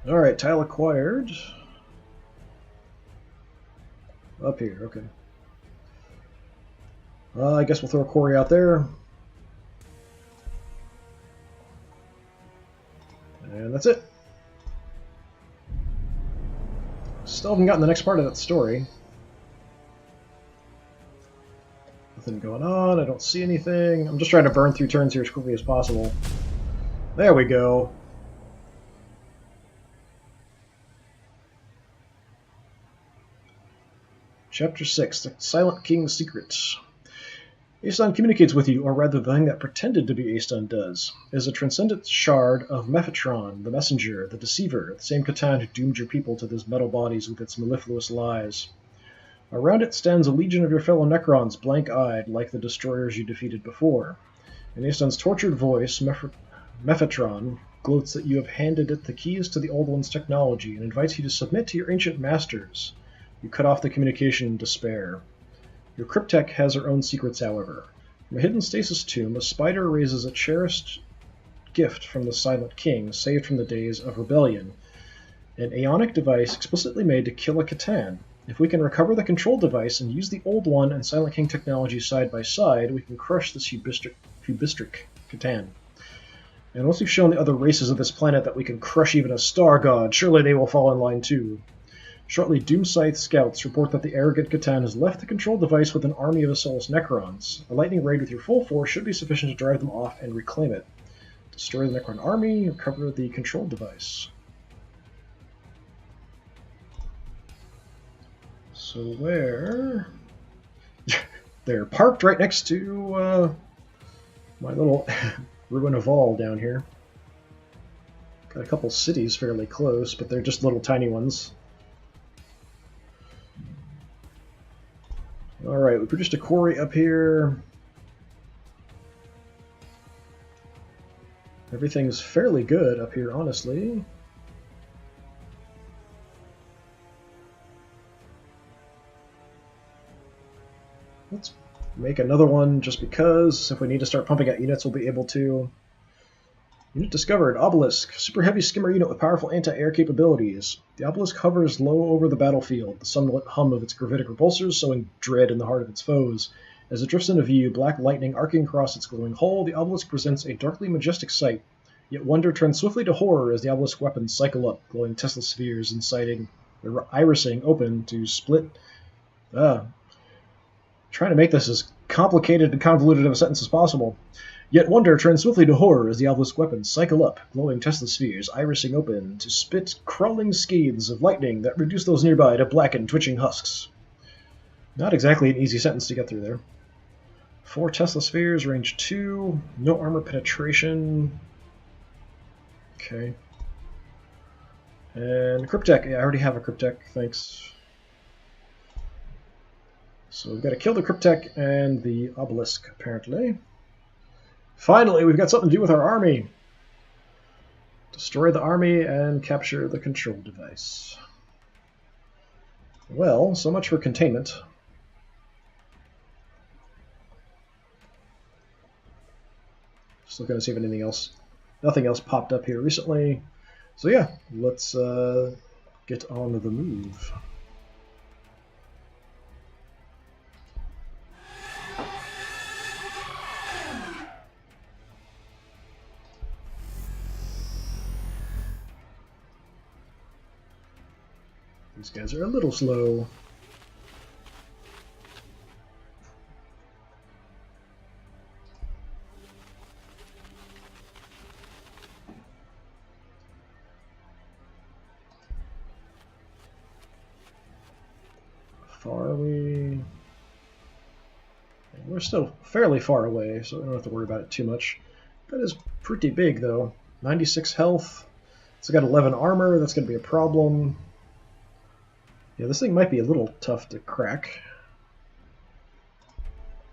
Alright, tile acquired. Up here, okay. I guess we'll throw a quarry out there. And that's it. Still haven't gotten the next part of that story. Nothing going on, I don't see anything. I'm just trying to burn through turns here as quickly as possible. There we go. Chapter 6, The Silent King's Secrets. Aeston communicates with you, or rather the thing that pretended to be Aeston does. It is a transcendent shard of Mephitron, the messenger, the deceiver, the same Catan who doomed your people to those metal bodies with its mellifluous lies. Around it stands a legion of your fellow Necrons, blank-eyed, like the destroyers you defeated before. In Aeston's tortured voice, Mephitron gloats that you have handed it the keys to the Old One's technology and invites you to submit to your ancient masters. You cut off the communication in despair. Your cryptech has her own secrets, however. From a hidden stasis tomb, a spider raises a cherished gift from the Silent King, saved from the days of rebellion. An aeonic device explicitly made to kill a Catan. If we can recover the control device and use the Old One and Silent King technology side by side, we can crush this hubristic Catan. And once we've shown the other races of this planet that we can crush even a star god, surely they will fall in line too. Shortly, Doomscythe scouts report that the arrogant Catan has left the control device with an army of Assault's Necrons. A lightning raid with your full force should be sufficient to drive them off and reclaim it. Destroy the Necron army, recover the control device. So where... They're parked right next to my little Ruin of All down here. Got a couple cities fairly close, but they're just little tiny ones. Alright, we produced a quarry up here. Everything's fairly good up here, honestly. Let's make another one just because. If we need to start pumping out units, we'll be able to. Unit discovered, Obelisk, super heavy skimmer unit with powerful anti-air capabilities. The Obelisk hovers low over the battlefield, the somewhat hum of its gravitic repulsors sowing dread in the heart of its foes. As it drifts into view, black lightning arcing across its glowing hull, the Obelisk presents a darkly majestic sight. Yet wonder turns swiftly to horror as the Obelisk weapons cycle up, glowing Tesla spheres inciting the irising open to split. Trying to make this as complicated and convoluted of a sentence as possible. Yet wonder turns swiftly to horror as the obelisk weapons cycle up, glowing Tesla spheres, irising open, to spit crawling skeins of lightning that reduce those nearby to blackened, twitching husks. Not exactly an easy sentence to get through there. 4 Tesla spheres, range 2, no armor penetration. Okay. And Cryptech. Yeah, I already have a Cryptech, thanks. So we've got to kill the Cryptech and the Obelisk, apparently. Finally, we've got something to do with our army. Destroy the army and capture the control device. Well, so much for containment. Just looking to see if anything else. Nothing else popped up here recently. So yeah, let's get on the move. These guys are a little slow. Far are we? We're still fairly far away, so I don't have to worry about it too much. That is pretty big, though. 96 health. It's got 11 armor. That's going to be a problem. Yeah, this thing might be a little tough to crack.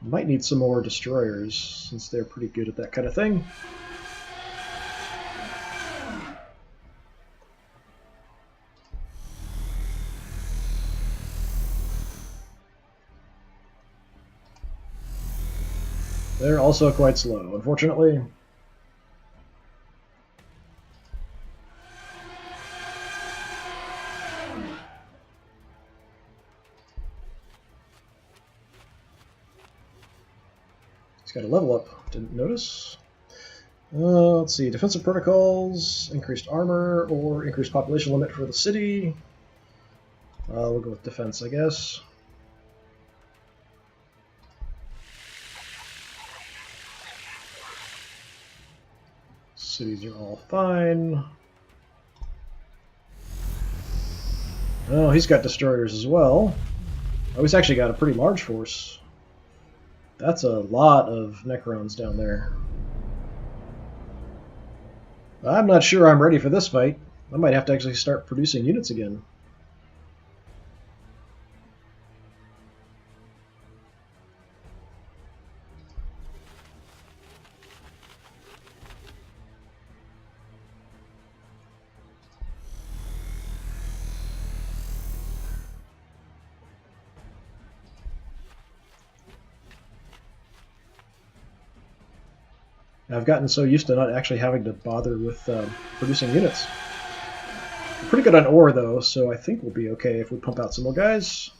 Might need some more destroyers, since they're pretty good at that kind of thing. They're also quite slow, unfortunately. He's got a level up. Didn't notice. Let's see. Defensive protocols, increased armor, or increased population limit for the city. We'll go with defense, I guess. Cities are all fine. Oh, he's got destroyers as well. Oh, he's actually got a pretty large force. That's a lot of Necrons down there. I'm not sure I'm ready for this fight. I might have to actually start producing units again. I've gotten so used to not actually having to bother with producing units. We're pretty good on ore, though, so I think we'll be okay if we pump out some more guys.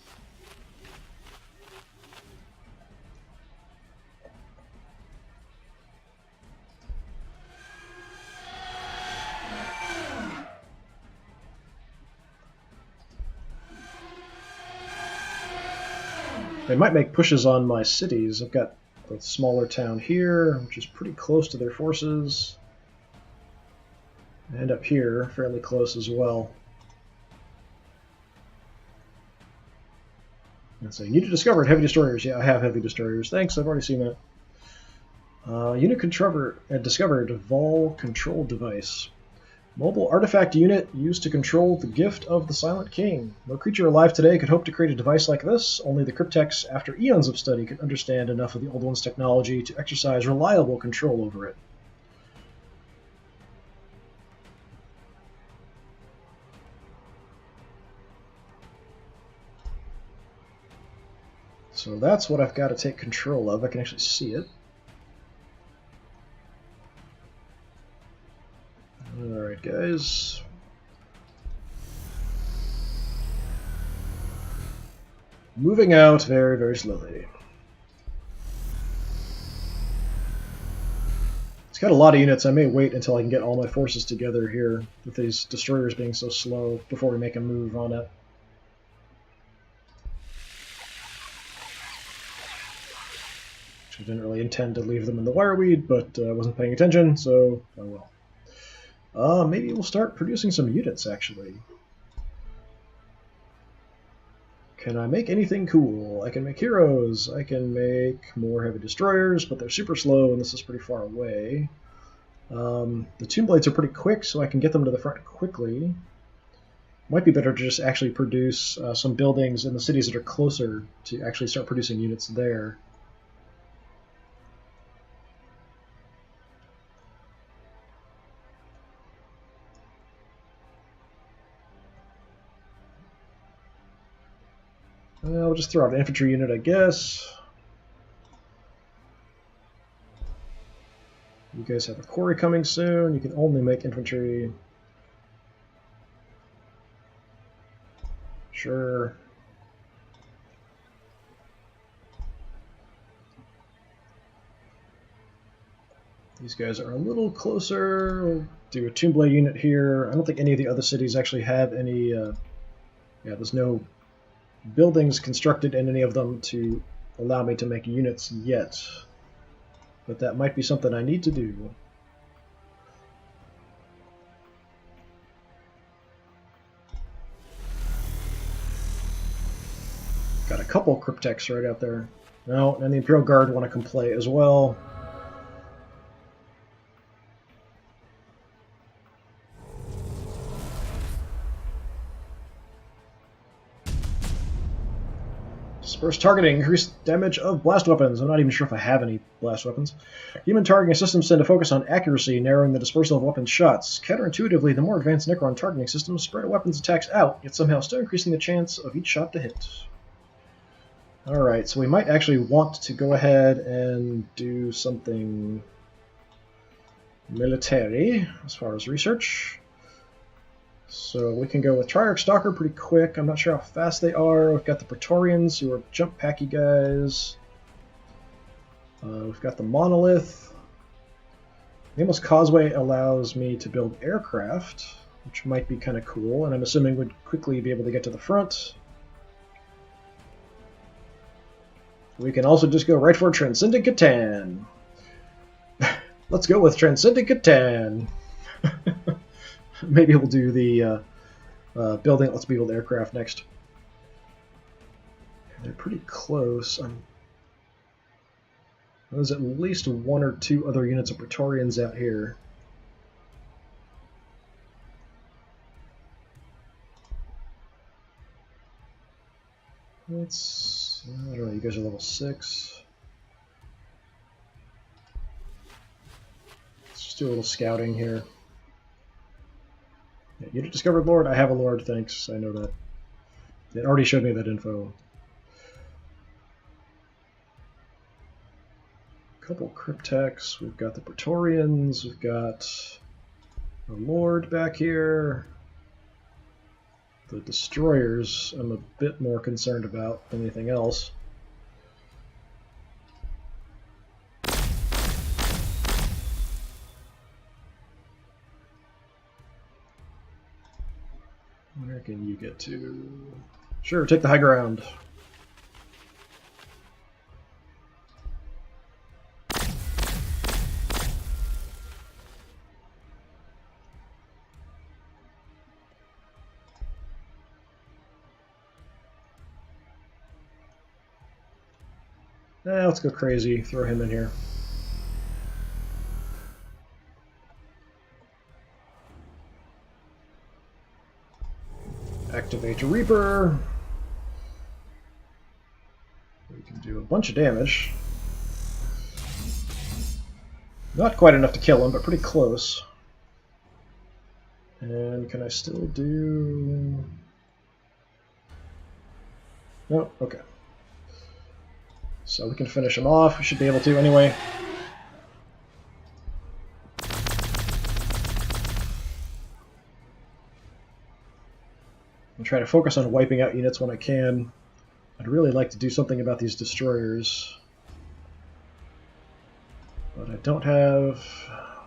They might make pushes on my cities. I've got a smaller town here, which is pretty close to their forces. And up here, fairly close as well. And so, unit discovered, heavy destroyers. Yeah, I have heavy destroyers. Thanks, I've already seen that. Unit discovered Vol control device. Mobile artifact unit used to control the gift of the Silent King. No creature alive today could hope to create a device like this. Only the Cryptex, after eons of study, could understand enough of the Old One's technology to exercise reliable control over it. So that's what I've got to take control of. I can actually see it. Alright, guys. Moving out very, very slowly. It's got a lot of units. I may wait until I can get all my forces together here, with these destroyers being so slow, before we make a move on it. I didn't really intend to leave them in the wireweed, but I wasn't paying attention, so oh well. Maybe we'll start producing some units, actually. Can I make anything cool? I can make heroes. I can make more heavy destroyers, but they're super slow, and this is pretty far away. The Tomb Blades are pretty quick, so I can get them to the front quickly. Might be better to just actually produce some buildings in the cities that are closer to actually start producing units there. I'll just throw out an infantry unit, I guess. You guys have a quarry coming soon. You can only make infantry. Sure. These guys are a little closer. We'll do a Tomb Blade unit here. I don't think any of the other cities actually have any Yeah, there's no buildings constructed in any of them to allow me to make units yet. But that might be something I need to do. Got a couple cryptechs right out there. No, and the Imperial Guard want to come play as well. Disperse targeting, increased damage of blast weapons. I'm not even sure if I have any blast weapons. Human targeting systems tend to focus on accuracy, narrowing the dispersal of weapons shots. Counterintuitively, the more advanced Necron targeting systems spread a weapons attacks out, yet somehow still increasing the chance of each shot to hit. Alright, so we might actually want to go ahead and do something military as far as research. So we can go with Triarch Stalker pretty quick. I'm not sure how fast they are. We've got the Praetorians, who are jump packy guys. We've got the Monolith. Nameless Causeway allows me to build aircraft, which might be kind of cool, and I'm assuming would quickly be able to get to the front. We can also just go right for Transcendent Catan. Let's go with Transcendent Catan. Maybe we'll do the building. Let's build aircraft next. They're pretty close. There's at least one or two other units of Praetorians out here. Let's... I don't know, you guys are level 6. Let's just do a little scouting here. Yeah, unit discovered Lord. I have a Lord, thanks. I know that. It already showed me that info. A couple cryptechs. We've got the Praetorians. We've got a Lord back here. The destroyers I'm a bit more concerned about than anything else. Where can you get to? Sure, take the high ground. Let's go crazy. Throw him in here. Activate Reaper. We can do a bunch of damage. Not quite enough to kill him, but pretty close. And can I still do... No, okay. So we can finish him off. We should be able to anyway. I'll try to focus on wiping out units when I can. I'd really like to do something about these destroyers. But I don't have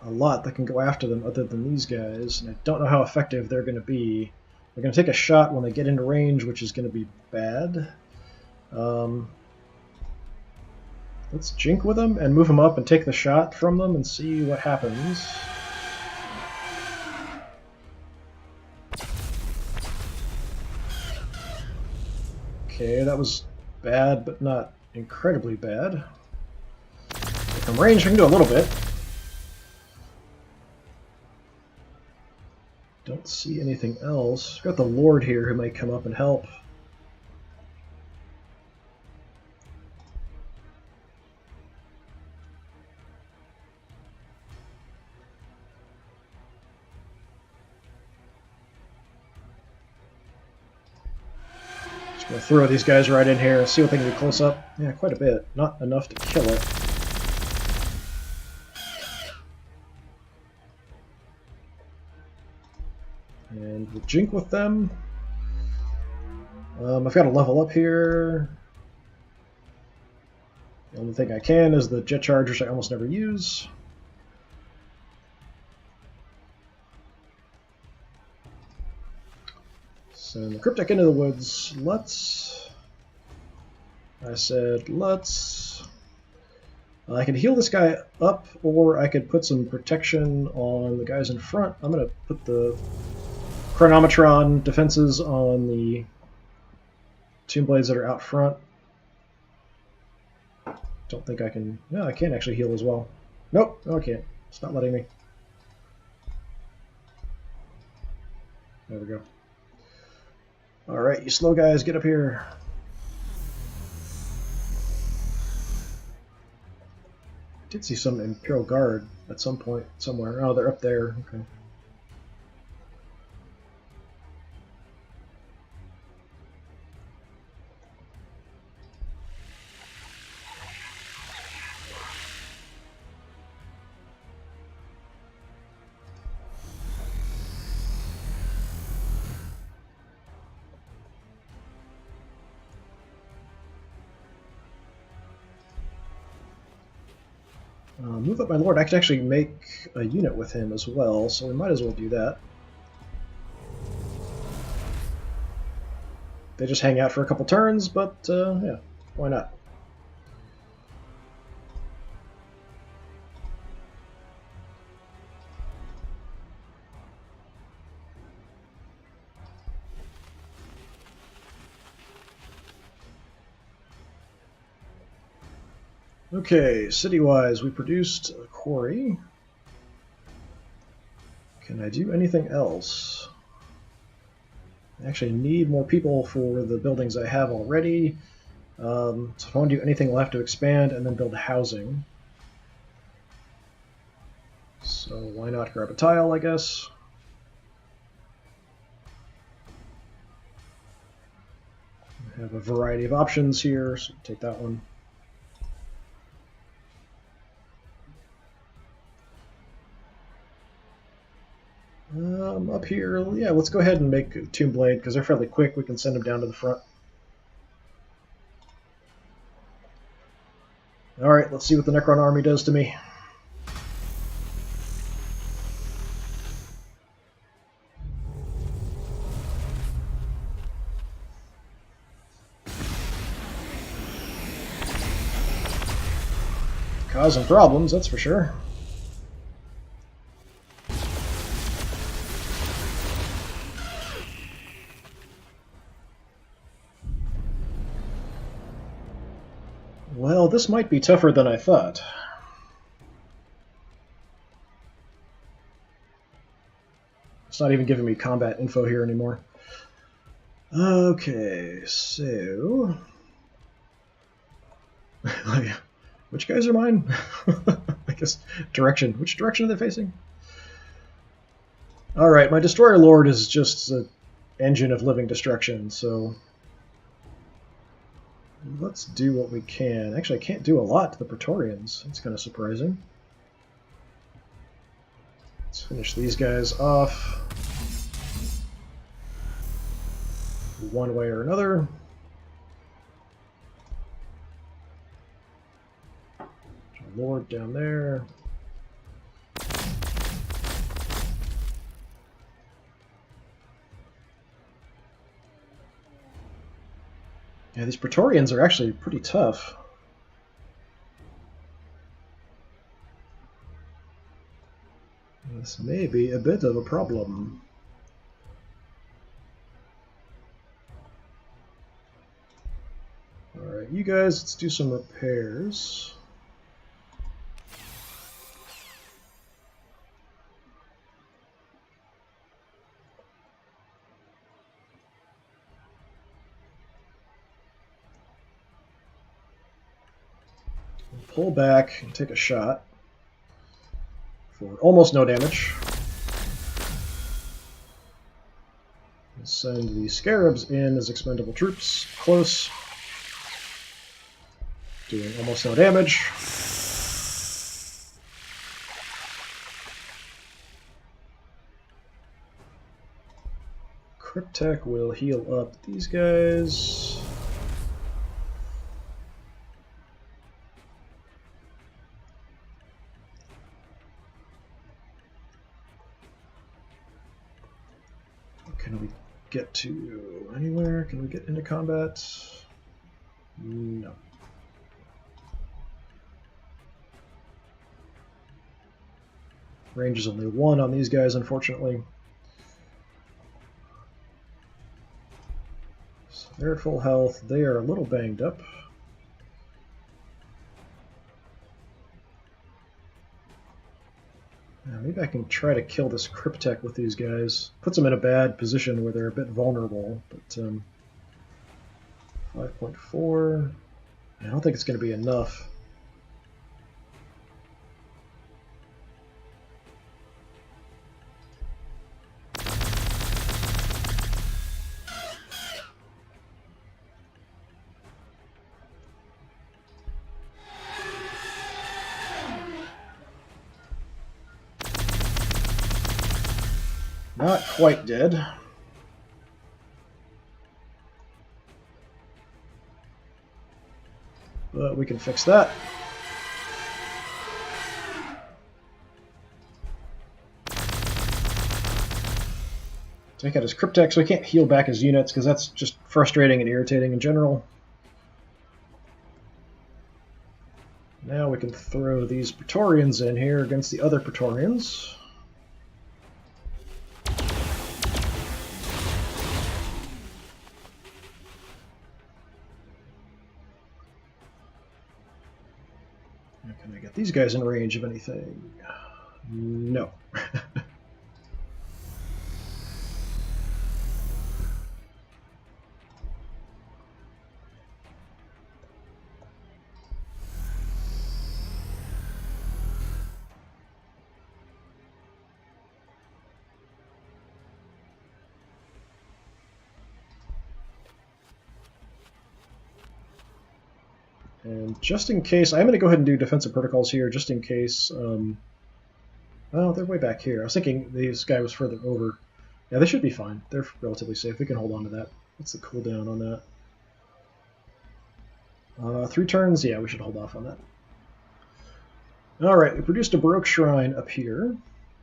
a lot that can go after them other than these guys, and I don't know how effective they're going to be. They're going to take a shot when they get into range, which is going to be bad. Let's jink with them and move them up and take the shot from them and see what happens. Okay, that was bad, but not incredibly bad. From range, we can do a little bit. Don't see anything else. We've got the Lord here who might come up and help. We'll throw these guys right in here and see what they can do close up. Yeah, quite a bit. Not enough to kill it. And we'll jink with them. I've got to level up here. The only thing I can is the jet chargers I almost never use. Send the Cryptek into the woods. Let's... I said, let's... I can heal this guy up, or I could put some protection on the guys in front. I'm going to put the Chronometron defenses on the Tomb Blades that are out front. Don't think I can... No, I can actually heal as well. Nope, no, I can't. It's not letting me. There we go. Alright, you slow guys, get up here. I did see some Imperial Guard at some point, somewhere. Oh, they're up there. Okay. Move up my lord. I could actually make a unit with him as well, so we might as well do that. They just hang out for a couple turns, but yeah, why not? Okay, city-wise, we produced a quarry. Can I do anything else? I actually need more people for the buildings I have already. So if I want to do anything, I'll have to expand and then build housing. So why not grab a tile, I guess? I have a variety of options here, so take that one. Up here, yeah, let's go ahead and make a Tomb Blade, because they're fairly quick. We can send them down to the front. Alright, let's see what the Necron army does to me. Causing problems, that's for sure. Well, this might be tougher than I thought. It's not even giving me combat info here anymore. Okay, so... Which guys are mine? I guess direction. Which direction are they facing? Alright, my Destroyer Lord is just an engine of living destruction, so... Let's do what we can. Actually, I can't do a lot to the Praetorians. That's kind of surprising. Let's finish these guys off one way or another. Lord down there. Yeah, these Praetorians are actually pretty tough. This may be a bit of a problem. Alright, you guys, let's do some repairs. Pull back and take a shot for almost no damage. And send the Scarabs in as expendable troops, close, doing almost no damage. Cryptek will heal up these guys. Can we get to anywhere? Can we get into combat? No. Range is only 1 on these guys, unfortunately. So they're at full health. They are a little banged up. Maybe I can try to kill this Cryptek with these guys. Puts them in a bad position where they're a bit vulnerable, but 5.4. I don't think it's going to be enough. Not quite dead. But we can fix that. Take out his Cryptek, so he can't heal back his units, because that's just frustrating and irritating in general. Now we can throw these Praetorians in here against the other Praetorians. Can I get these guys in range of anything? No. And just in case, I'm going to go ahead and do defensive protocols here, just in case. Oh, they're way back here. I was thinking this guy was further over. Yeah, they should be fine. They're relatively safe. We can hold on to that. What's the cooldown on that? 3 turns? Yeah, we should hold off on that. Alright, we produced a Baroque Shrine up here.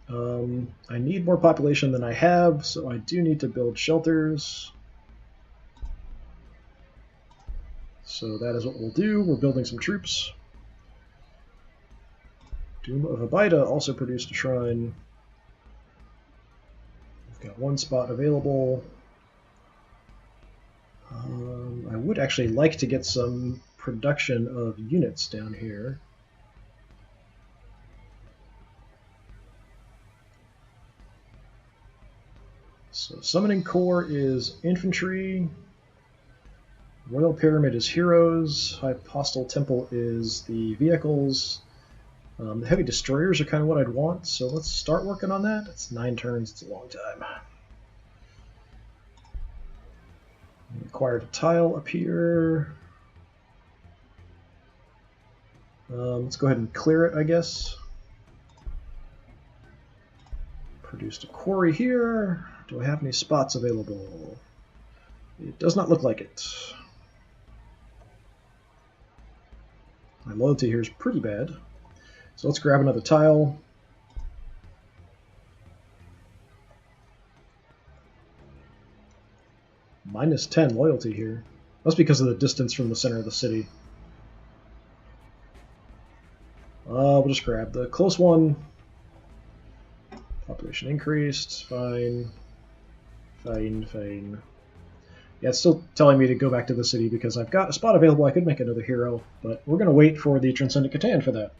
I need more population than I have, so I do need to build shelters. So that is what we'll do. We're building some troops. Doom of Abida also produced a shrine. We've got 1 spot available. I would actually like to get some production of units down here. So Summoning Corps is infantry. Royal Pyramid is heroes. Hypostal Temple is the vehicles. The heavy destroyers are kind of what I'd want, so let's start working on that. It's 9 turns, it's a long time. We acquired a tile up here. Let's go ahead and clear it, I guess. Produced a quarry here. Do I have any spots available? It does not look like it. My loyalty here is pretty bad. So let's grab another tile. Minus 10 loyalty here. That's because of the distance from the center of the city. We'll just grab the close one. Population increased. Fine. Fine, fine. Yeah, it's still telling me to go back to the city because I've got a spot available. I could make another hero, but we're going to wait for the Transcendent Catan for that.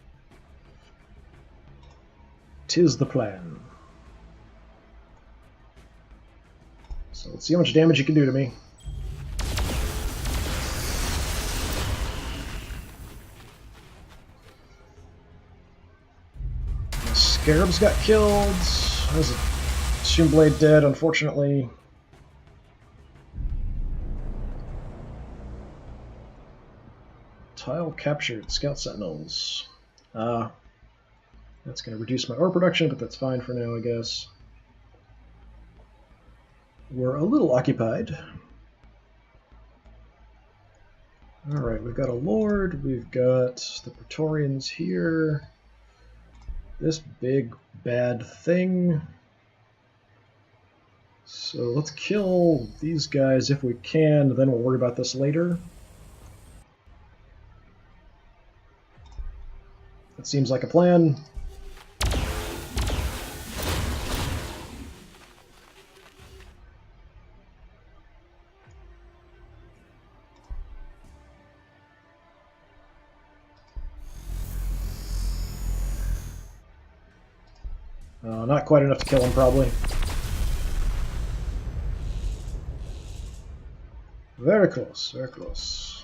'Tis the plan. So let's see how much damage you can do to me. The Scarabs got killed. There's a Tombblade dead, unfortunately. Tile captured. Scout Sentinels. That's going to reduce my ore production, but that's fine for now, I guess. We're a little occupied. Alright, we've got a Lord, we've got the Praetorians here. This big bad thing. So let's kill these guys if we can, then we'll worry about this later. That seems like a plan. Not quite enough to kill him, probably. Very close, very close.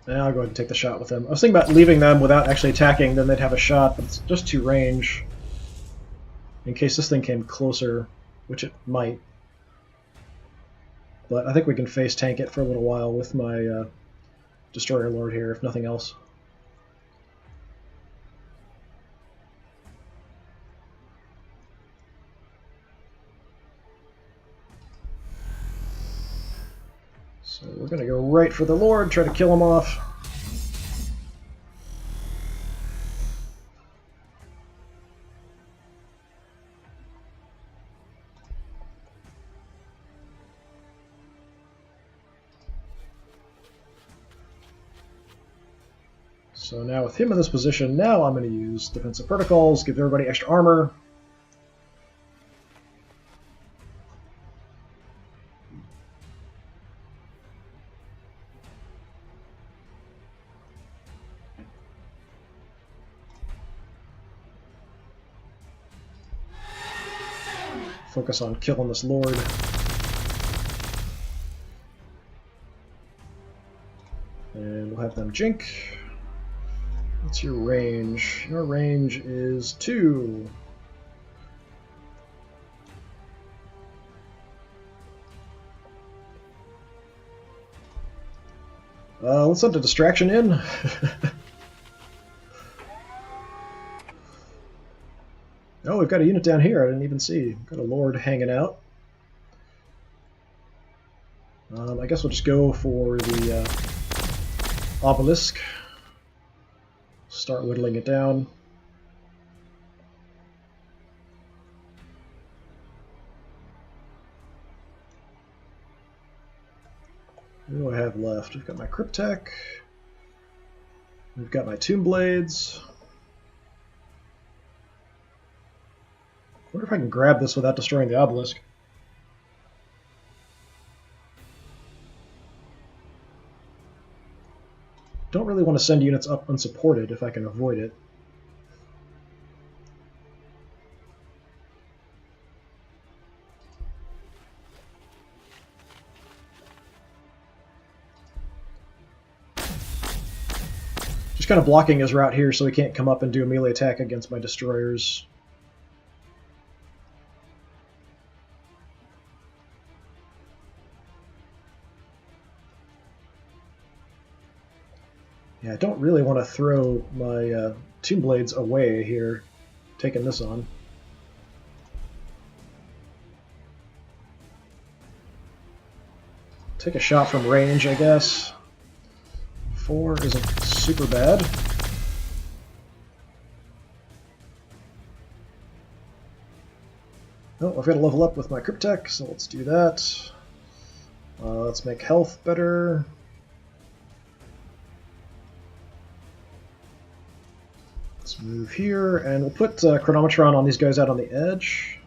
Now I'll go ahead and take the shot with them. I was thinking about leaving them without actually attacking, then they'd have a shot, but it's just too range. In case this thing came closer, which it might. But I think we can face tank it for a little while with my Destroyer Lord here, if nothing else. So we're going to go right for the Lord, try to kill him off. So now with him in this position, now I'm going to use defensive protocols, give everybody extra armor. Focus on killing this Lord. And we'll have them jink. What's your range? Your range is 2. Let's let the distraction in. Oh, we've got a unit down here I didn't even see. We've got a Lord hanging out. I guess we'll just go for the obelisk. Start whittling it down. What do I have left? We've got my Cryptek. We've got my Tomb Blades. I wonder if I can grab this without destroying the obelisk. Don't really want to send units up unsupported if I can avoid it. Just kind of blocking his route here so he can't come up and do a melee attack against my destroyers. Yeah, I don't really want to throw my Tomb Blades away here, taking this on. Take a shot from range, I guess. 4 isn't super bad. Oh, I've got to level up with my Cryptek, so let's do that. Let's make health better. Let's move here, and we'll put Chronometron on these guys out on the edge.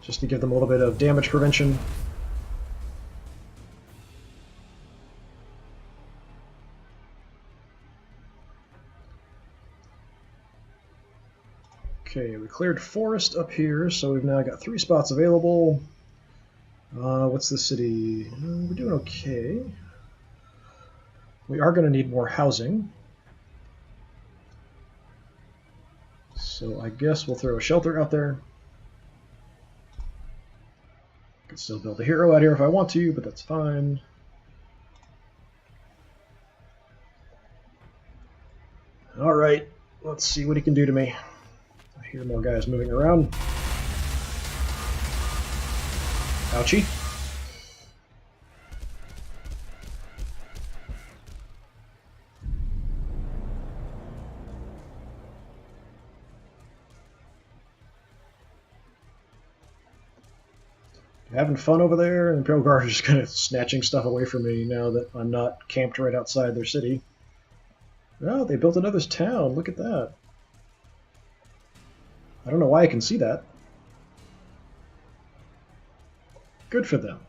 Just to give them a little bit of damage prevention. Okay, we cleared forest up here, so we've now got 3 spots available. What's the city? We're doing okay. We are going to need more housing. So I guess we'll throw a shelter out there. Could still build a hero out here if I want to, but that's fine. Alright, let's see what he can do to me. I hear more guys moving around. Ouchie. Having fun over there, and Imperial Guard are just kind of snatching stuff away from me now that I'm not camped right outside their city. Oh, they built another town. Look at that. I don't know why I can see that. Good for them.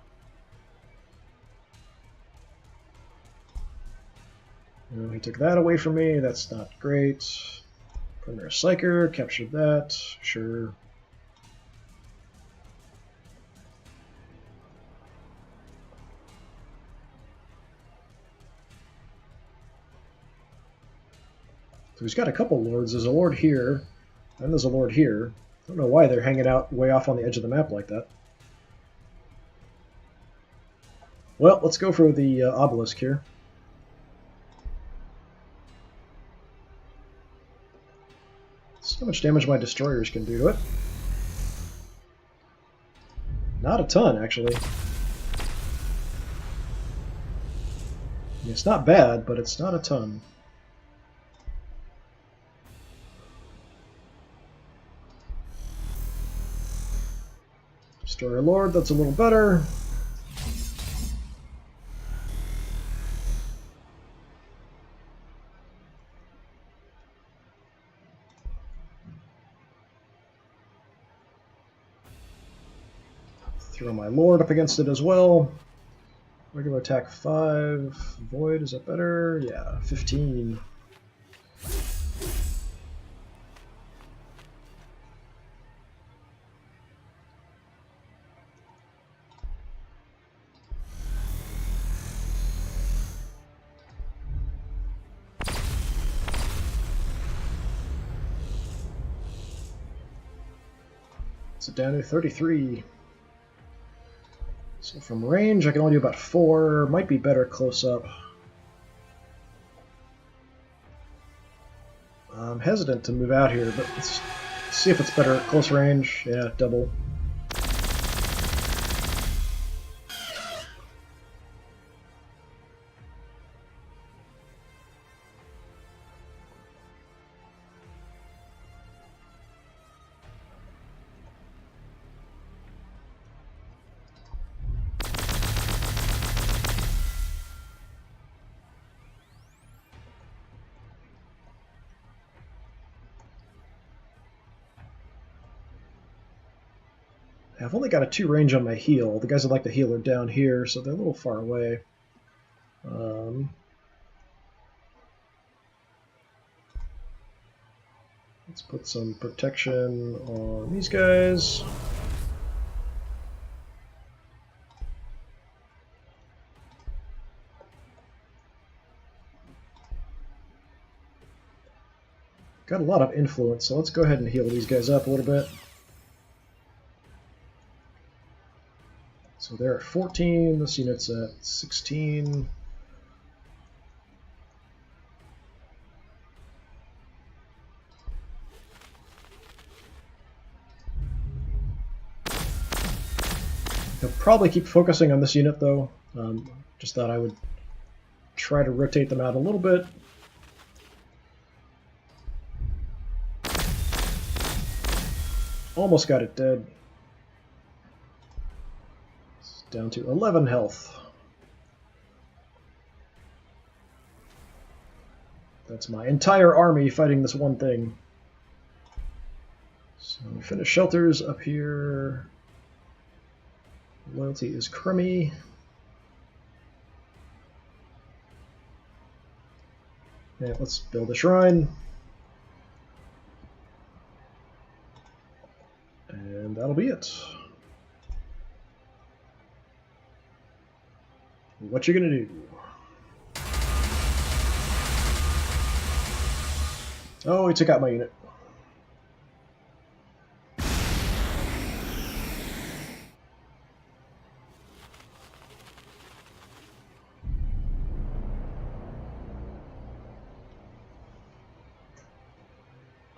Oh, he took that away from me. That's not great. Premier Psyker, captured that. Sure. So he's got a couple lords. There's a lord here, and there's a lord here. I don't know why they're hanging out way off on the edge of the map like that. Well, let's go for the obelisk here. Let's see how much damage my destroyers can do to it. Not a ton, actually. I mean, it's not bad, but it's not a ton. Destroyer Lord, that's a little better. Throw my Lord up against it as well. Regular attack 5. Void, is that better? Yeah, 15. It's down to 33. So from range, I can only do about 4. Might be better close up. I'm hesitant to move out here, but let's see if it's better at close range. Yeah, double. I've only got a 2 range on my heal. The guys that like the heal are down here, so they're a little far away. Let's put some protection on these guys. Got a lot of influence, so let's go ahead and heal these guys up a little bit. So they're at 14, this unit's at 16. He'll probably keep focusing on this unit though. Just thought I would try to rotate them out a little bit. Almost got it dead. It's down to 11 health. That's my entire army fighting this one thing. So we finish shelters up here. Loyalty is crummy. Yeah, let's build a shrine. And that'll be it. What you gonna do? Oh, he took out my unit.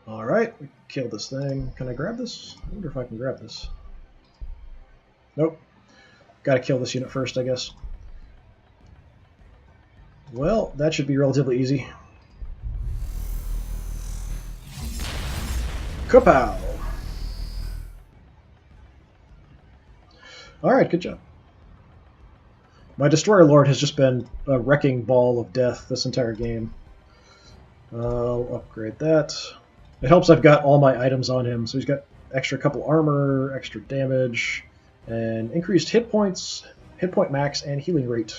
Alright, we killed this thing. Can I grab this? I wonder if I can grab this. Nope. Gotta kill this unit first, I guess. Well, that should be relatively easy. Kapow! Alright, good job. My Destroyer Lord has just been a wrecking ball of death this entire game. I'll upgrade that. It helps I've got all my items on him, so he's got extra couple armor, extra damage, and increased hit points, hit point max, and healing rate.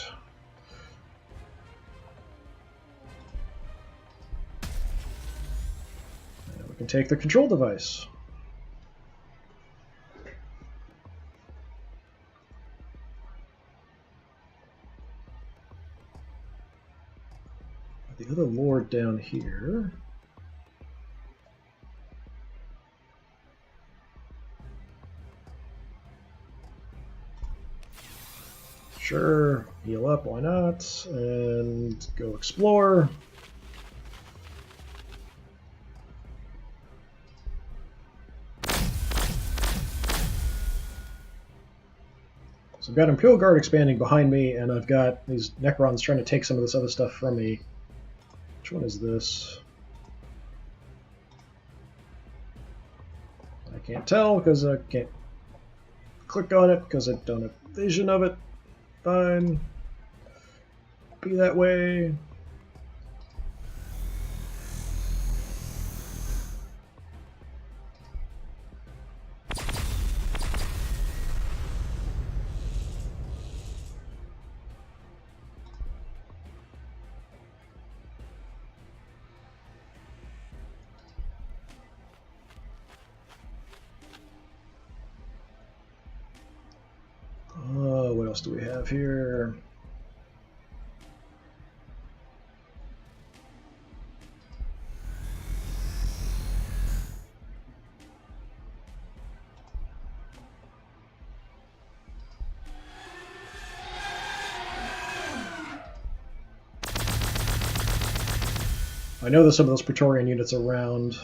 And we can take the control device. The other lord down here. Sure, heal up, why not? And go explore. So I've got Imperial Guard expanding behind me, and I've got these Necrons trying to take some of this other stuff from me. Which one is this? I can't tell because I can't click on it because I don't have vision of it. Fine. Be that way. What else do we have here? I know there's some of those Praetorian units around,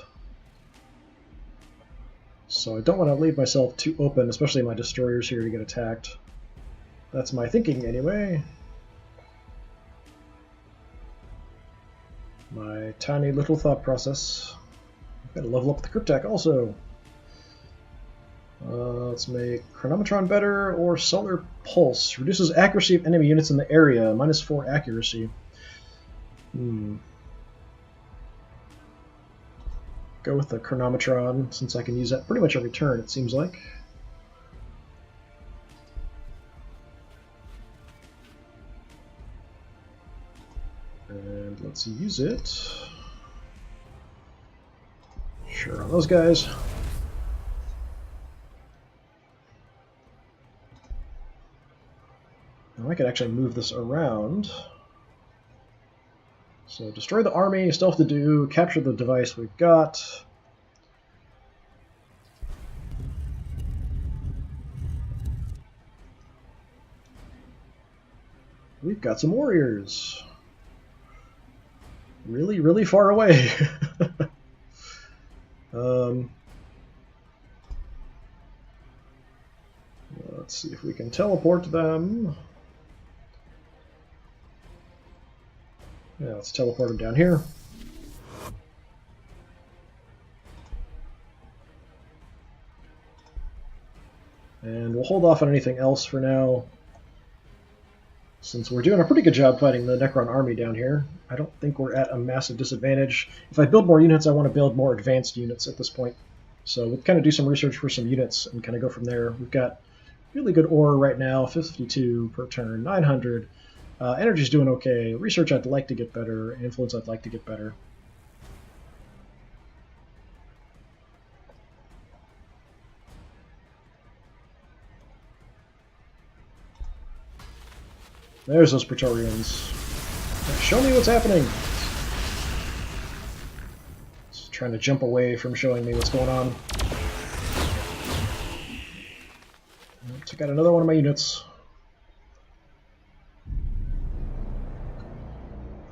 so I don't want to leave myself too open, especially my destroyers here, to get attacked. That's my thinking, anyway. My tiny little thought process. I've got to level up the Cryptek also. Let's make Chronometron better, or Solar Pulse. Reduces accuracy of enemy units in the area, -4 accuracy. Go with the Chronometron, since I can use that pretty much every turn, it seems like. And let's use it. Sure, on those guys. Now I could actually move this around. So destroy the army, still have to do, capture the device we've got. We've got some warriors. Really, really far away. Let's see if we can teleport them. Yeah, let's teleport them down here. And we'll hold off on anything else for now, since we're doing a pretty good job fighting the Necron army down here. I don't think we're at a massive disadvantage. If I build more units, I want to build more advanced units at this point. So we'll kind of do some research for some units and kind of go from there. We've got really good ore right now, 52 per turn, 900. Energy's doing okay. Research I'd like to get better. Influence I'd like to get better. There's those Praetorians. Show me what's happening! It's trying to jump away from showing me what's going on. Took out another one of my units.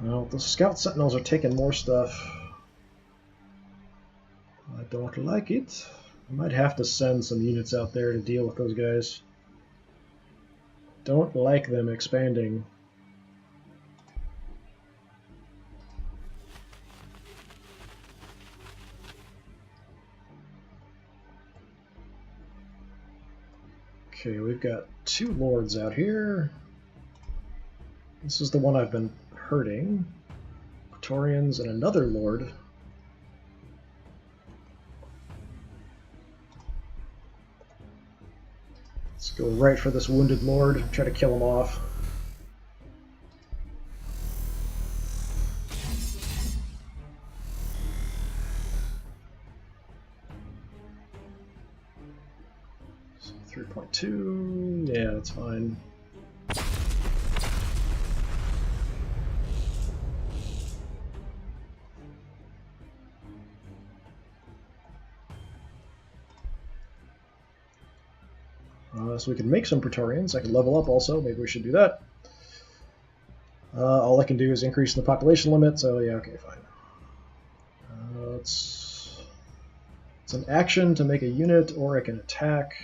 Well, the Scout Sentinels are taking more stuff. I don't like it. I might have to send some units out there to deal with those guys. Don't like them expanding. Okay, we've got 2 lords out here. This is the one I've been hurting. Praetorians and another lord. Let's go right for this wounded lord, try to kill him off. So 3.2, yeah, that's fine. So we can make some Praetorians. I can level up also. Maybe we should do that. All I can do is increase the population limit, so yeah, okay, fine. It's an action to make a unit, or I can attack.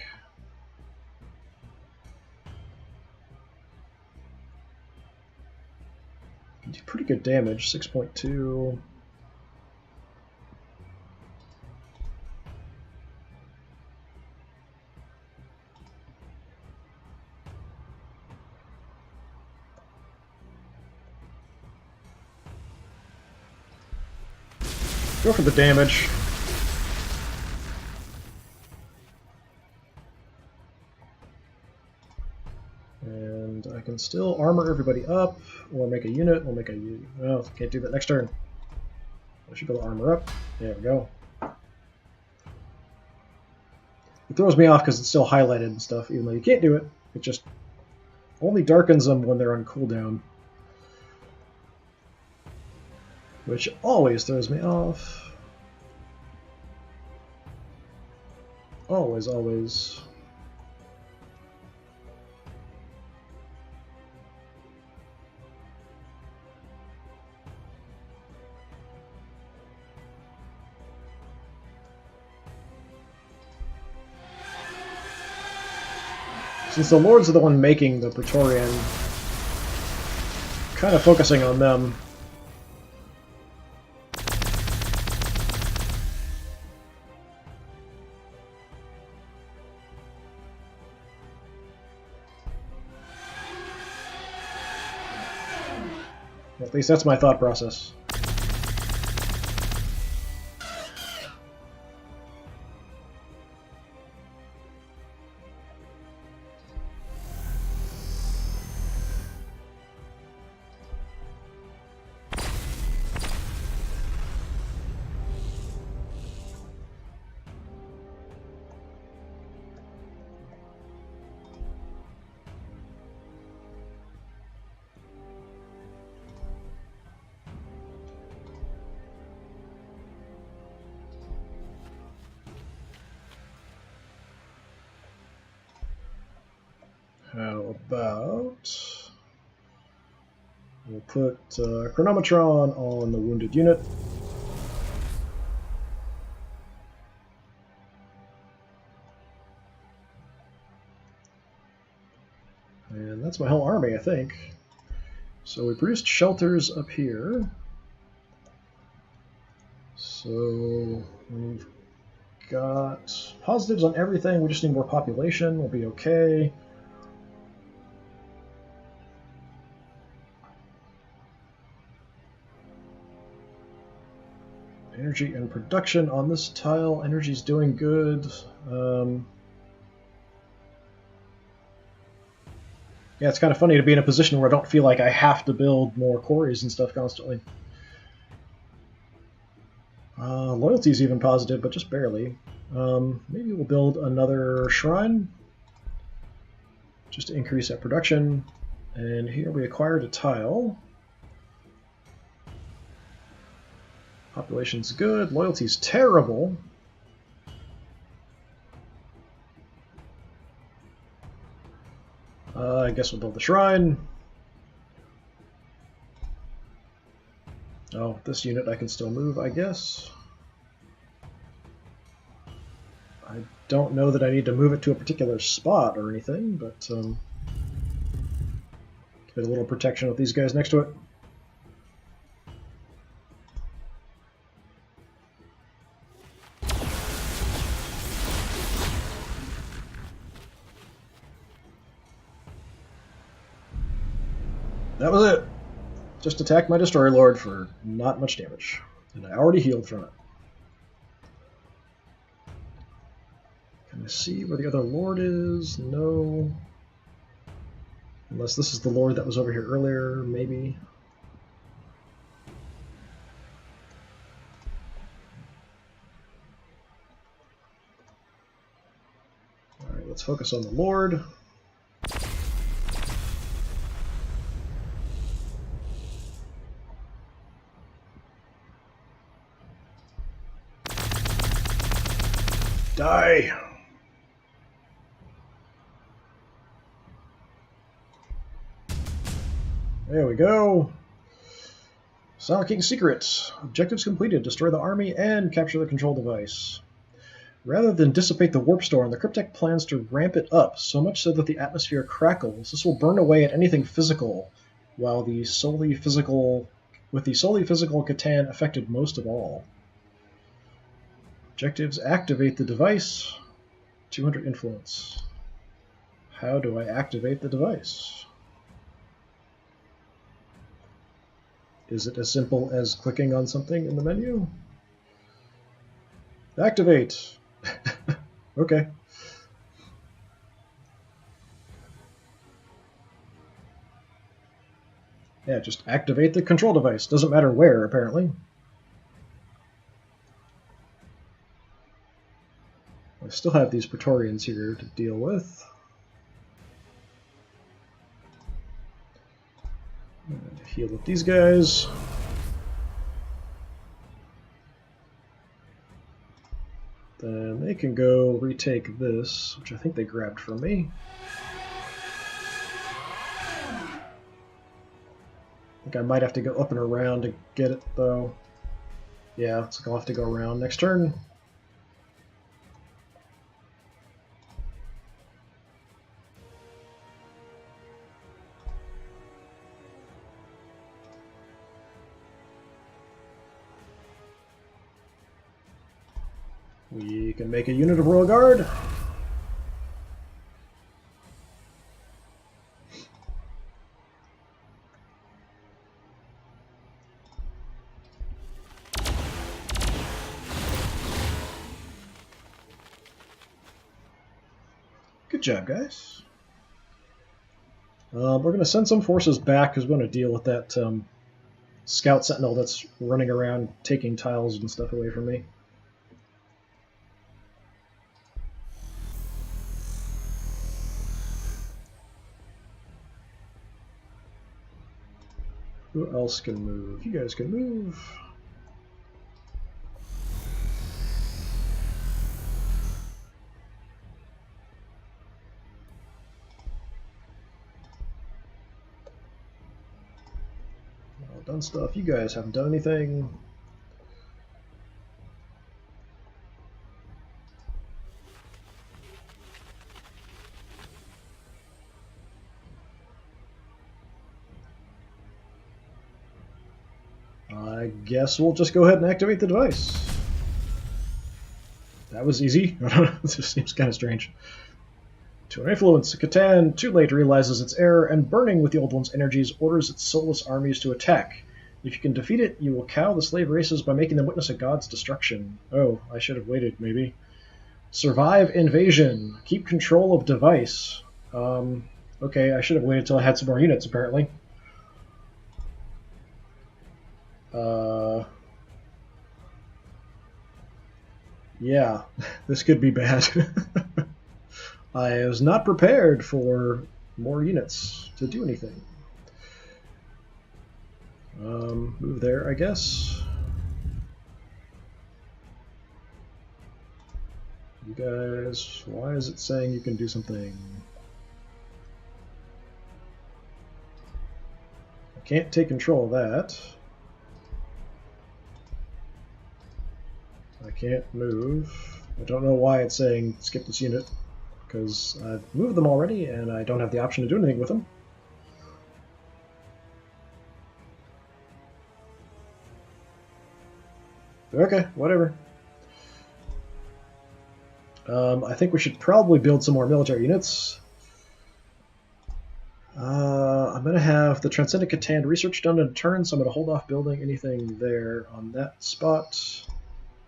Can do pretty good damage, 6.2. Go for the damage. And I can still armor everybody up, or make a unit. We'll make a unit. Well, can't do that next turn. I should be able to armor up. There we go. It throws me off because it's still highlighted and stuff, even though you can't do it. It just only darkens them when they're on cooldown. Which always throws me off. Always, always. Since the lords are the one making the Praetorian, kind of focusing on them. At least that's my thought process. How about we'll put Chronometron on the wounded unit. And that's my whole army, I think. So we produced shelters up here. So we've got positives on everything. We just need more population. We'll be okay. Energy and production on this tile. Energy's doing good. Yeah, it's kind of funny to be in a position where I don't feel like I have to build more quarries and stuff constantly. Loyalty's even positive, but just barely. Maybe we'll build another shrine just to increase that production. And here we acquired a tile. Population's good, loyalty's terrible. I guess we'll build the shrine. Oh, this unit I can still move, I guess. I don't know that I need to move it to a particular spot or anything, but Get a little protection with these guys next to it. That was it. Just attacked my Destroyer Lord for not much damage. And I already healed from it. Can I see where the other Lord is? No. Unless this is the Lord that was over here earlier, maybe. Alright, let's focus on the Lord. Die! There we go. Silent King's Secrets. Objectives completed. Destroy the army and capture the control device. Rather than dissipate the warp storm, the Cryptek plans to ramp it up, so much so that the atmosphere crackles. This will burn away at anything physical, while the solely physical Catan affected most of all. Objectives: activate the device. 200 influence. How do I activate the device? Is it as simple as clicking on something in the menu? Activate! Okay. Yeah, just activate the control device. Doesn't matter where, apparently. I still have these Praetorians here to deal with. And heal up these guys. Then they can go retake this, which I think they grabbed from me. I think I might have to go up and around to get it, though. Yeah, looks like I'll have to go around next turn. We can make a unit of Royal Guard. Good job, guys. We're going to send some forces back because we're going to deal with that Scout Sentinel that's running around taking tiles and stuff away from me. Who else can move? You guys can move. All done stuff. You guys haven't done anything. I guess we'll just go ahead and activate the device. That was easy. I don't know, it just seems kind of strange. To an influence, Catan too late realizes its error and, burning with the Old One's energies, orders its soulless armies to attack. If you can defeat it, you will cow the slave races by making them witness a god's destruction. Oh, I should have waited, maybe. Survive invasion. Keep control of device. Okay, I should have waited till I had some more units, apparently. Yeah, this could be bad. I was not prepared for more units to do anything. Move there, I guess. You guys, why is it saying you can do something? I can't take control of that. I can't move. I don't know why it's saying skip this unit, because I've moved them already and I don't have the option to do anything with them. Okay, whatever. I think we should probably build some more military units. I'm going to have the Transcendent Catan research done in a turn, so I'm going to hold off building anything there on that spot.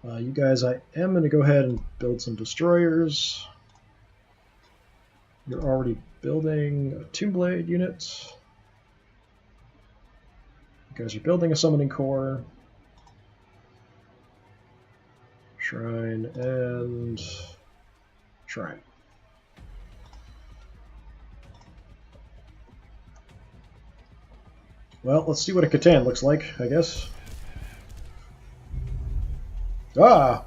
You guys, I am going to go ahead and build some destroyers. You're already building a Tomb Blade unit. You guys are building a Summoning Core. Shrine and Shrine. Well, let's see what a Catan looks like, I guess. Ah!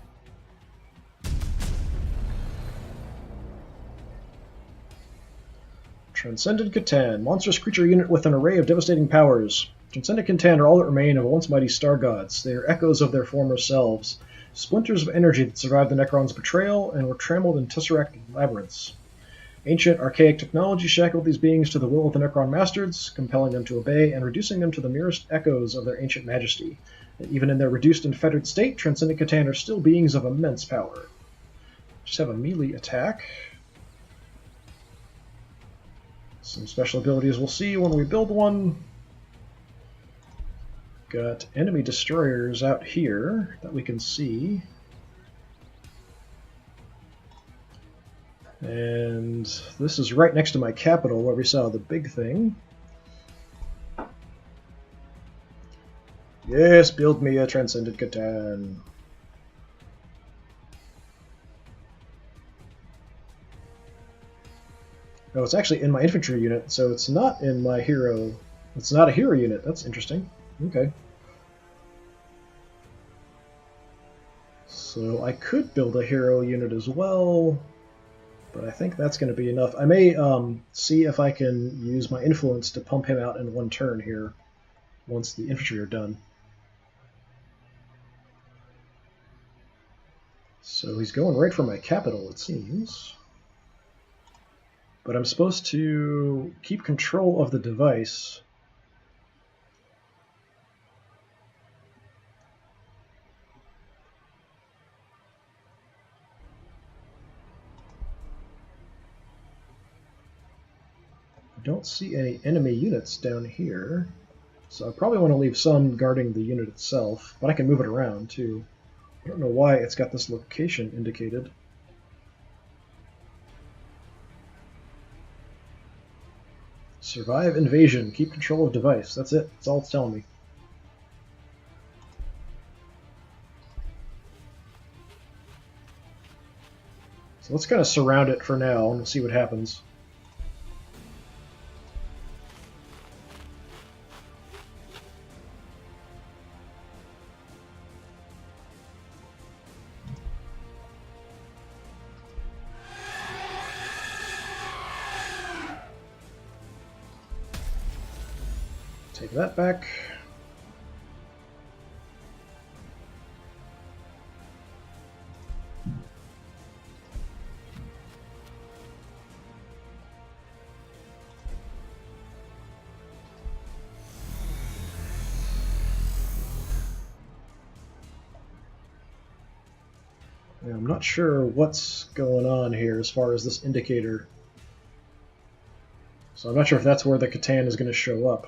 Transcendent Catan. Monstrous creature unit with an array of devastating powers. Transcendent Catan are all that remain of once mighty star gods. They are echoes of their former selves. Splinters of energy that survived the Necrons' betrayal and were trammeled in tesseracted labyrinths. Ancient, archaic technology shackled these beings to the will of the Necron Masters, compelling them to obey and reducing them to the merest echoes of their ancient majesty. And even in their reduced and fettered state, Transcendent Catan are still beings of immense power. Just have a melee attack. Some special abilities we'll see when we build one. Got enemy destroyers out here that we can see. And this is right next to my capital where we saw the big thing. Yes, build me a Transcendent Catan. Oh, it's actually in my infantry unit, so it's not in my hero. It's not a hero unit. That's interesting. Okay. So I could build a hero unit as well, but I think that's going to be enough. I may see if I can use my influence to pump him out in one turn here once the infantry are done. So he's going right for my capital, it seems. But I'm supposed to keep control of the device. I don't see any enemy units down here, so I probably want to leave some guarding the unit itself, but I can move it around too. I don't know why it's got this location indicated. Survive invasion. Keep control of device. That's it. That's all it's telling me. So let's kind of surround it for now, and we'll see what happens. Take that back. Now, I'm not sure what's going on here as far as this indicator. So I'm not sure if that's where the Catan is going to show up.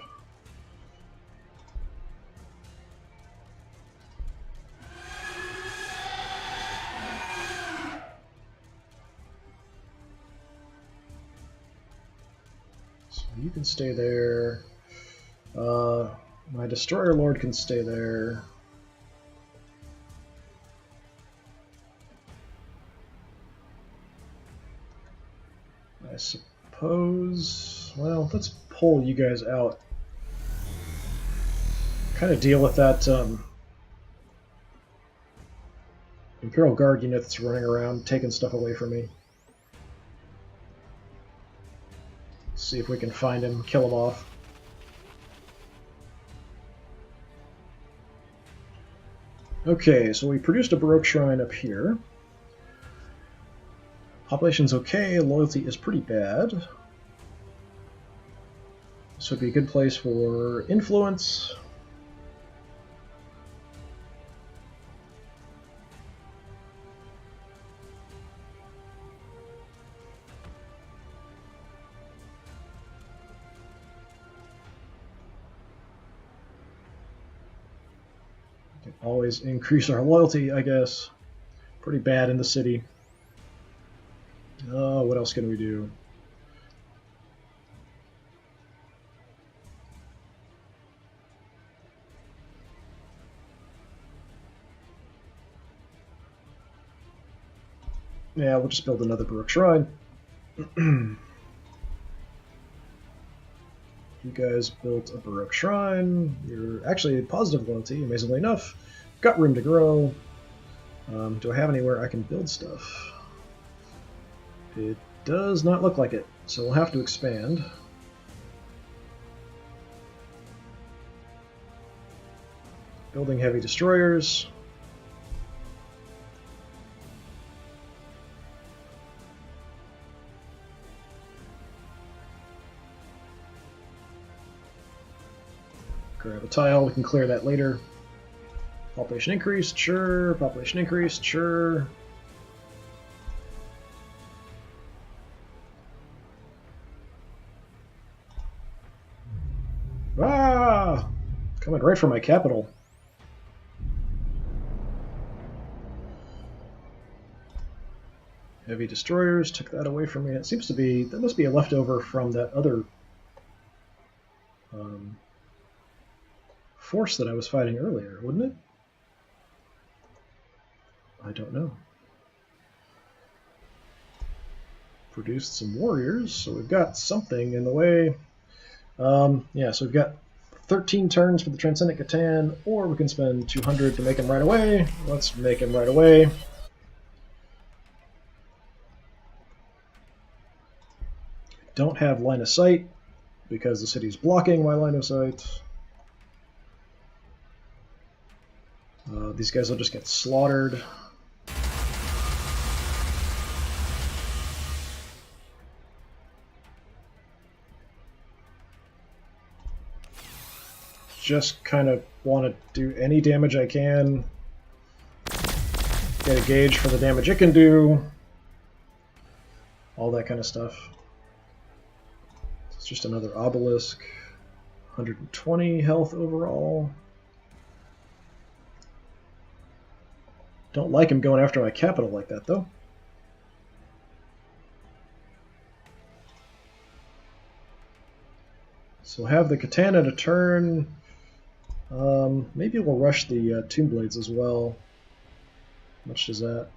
You can stay there. My Destroyer Lord can stay there. I suppose... Well, let's pull you guys out. Kind of deal with that Imperial Guard unit that's running around, taking stuff away from me. See if we can find him, kill him off. Okay, so we produced a Baroque Shrine up here. Population's okay, loyalty is pretty bad. This would be a good place for influence. Always increase our loyalty, I guess. Pretty bad in the city. What else can we do? Yeah, we'll just build another Baroque Shrine. You guys built a Baroque Shrine. You're actually positive loyalty, amazingly enough. Got room to grow. Do I have anywhere I can build stuff? It does not look like it, so we'll have to expand. Building heavy destroyers. Grab a tile, we can clear that later. Population increased, sure. Population increased, sure. Ah! Coming right for my capital. Heavy destroyers, took that away from me. It seems to be, that must be a leftover from that other force that I was fighting earlier, wouldn't it? I don't know. Produced some warriors, so we've got something in the way. Yeah, so we've got 13 turns for the Transcendent Catan, or we can spend 200 to make him right away. Let's make him right away. Don't have line of sight because the city's blocking my line of sight. These guys will just get slaughtered. Just kind of want to do any damage I can. Get a gauge for the damage it can do. All that kind of stuff. It's just another obelisk. 120 health overall. Don't like him going after my capital like that, though. So we'll have the Katana to turn. Maybe we'll rush the Tomb Blades as well. How much does that?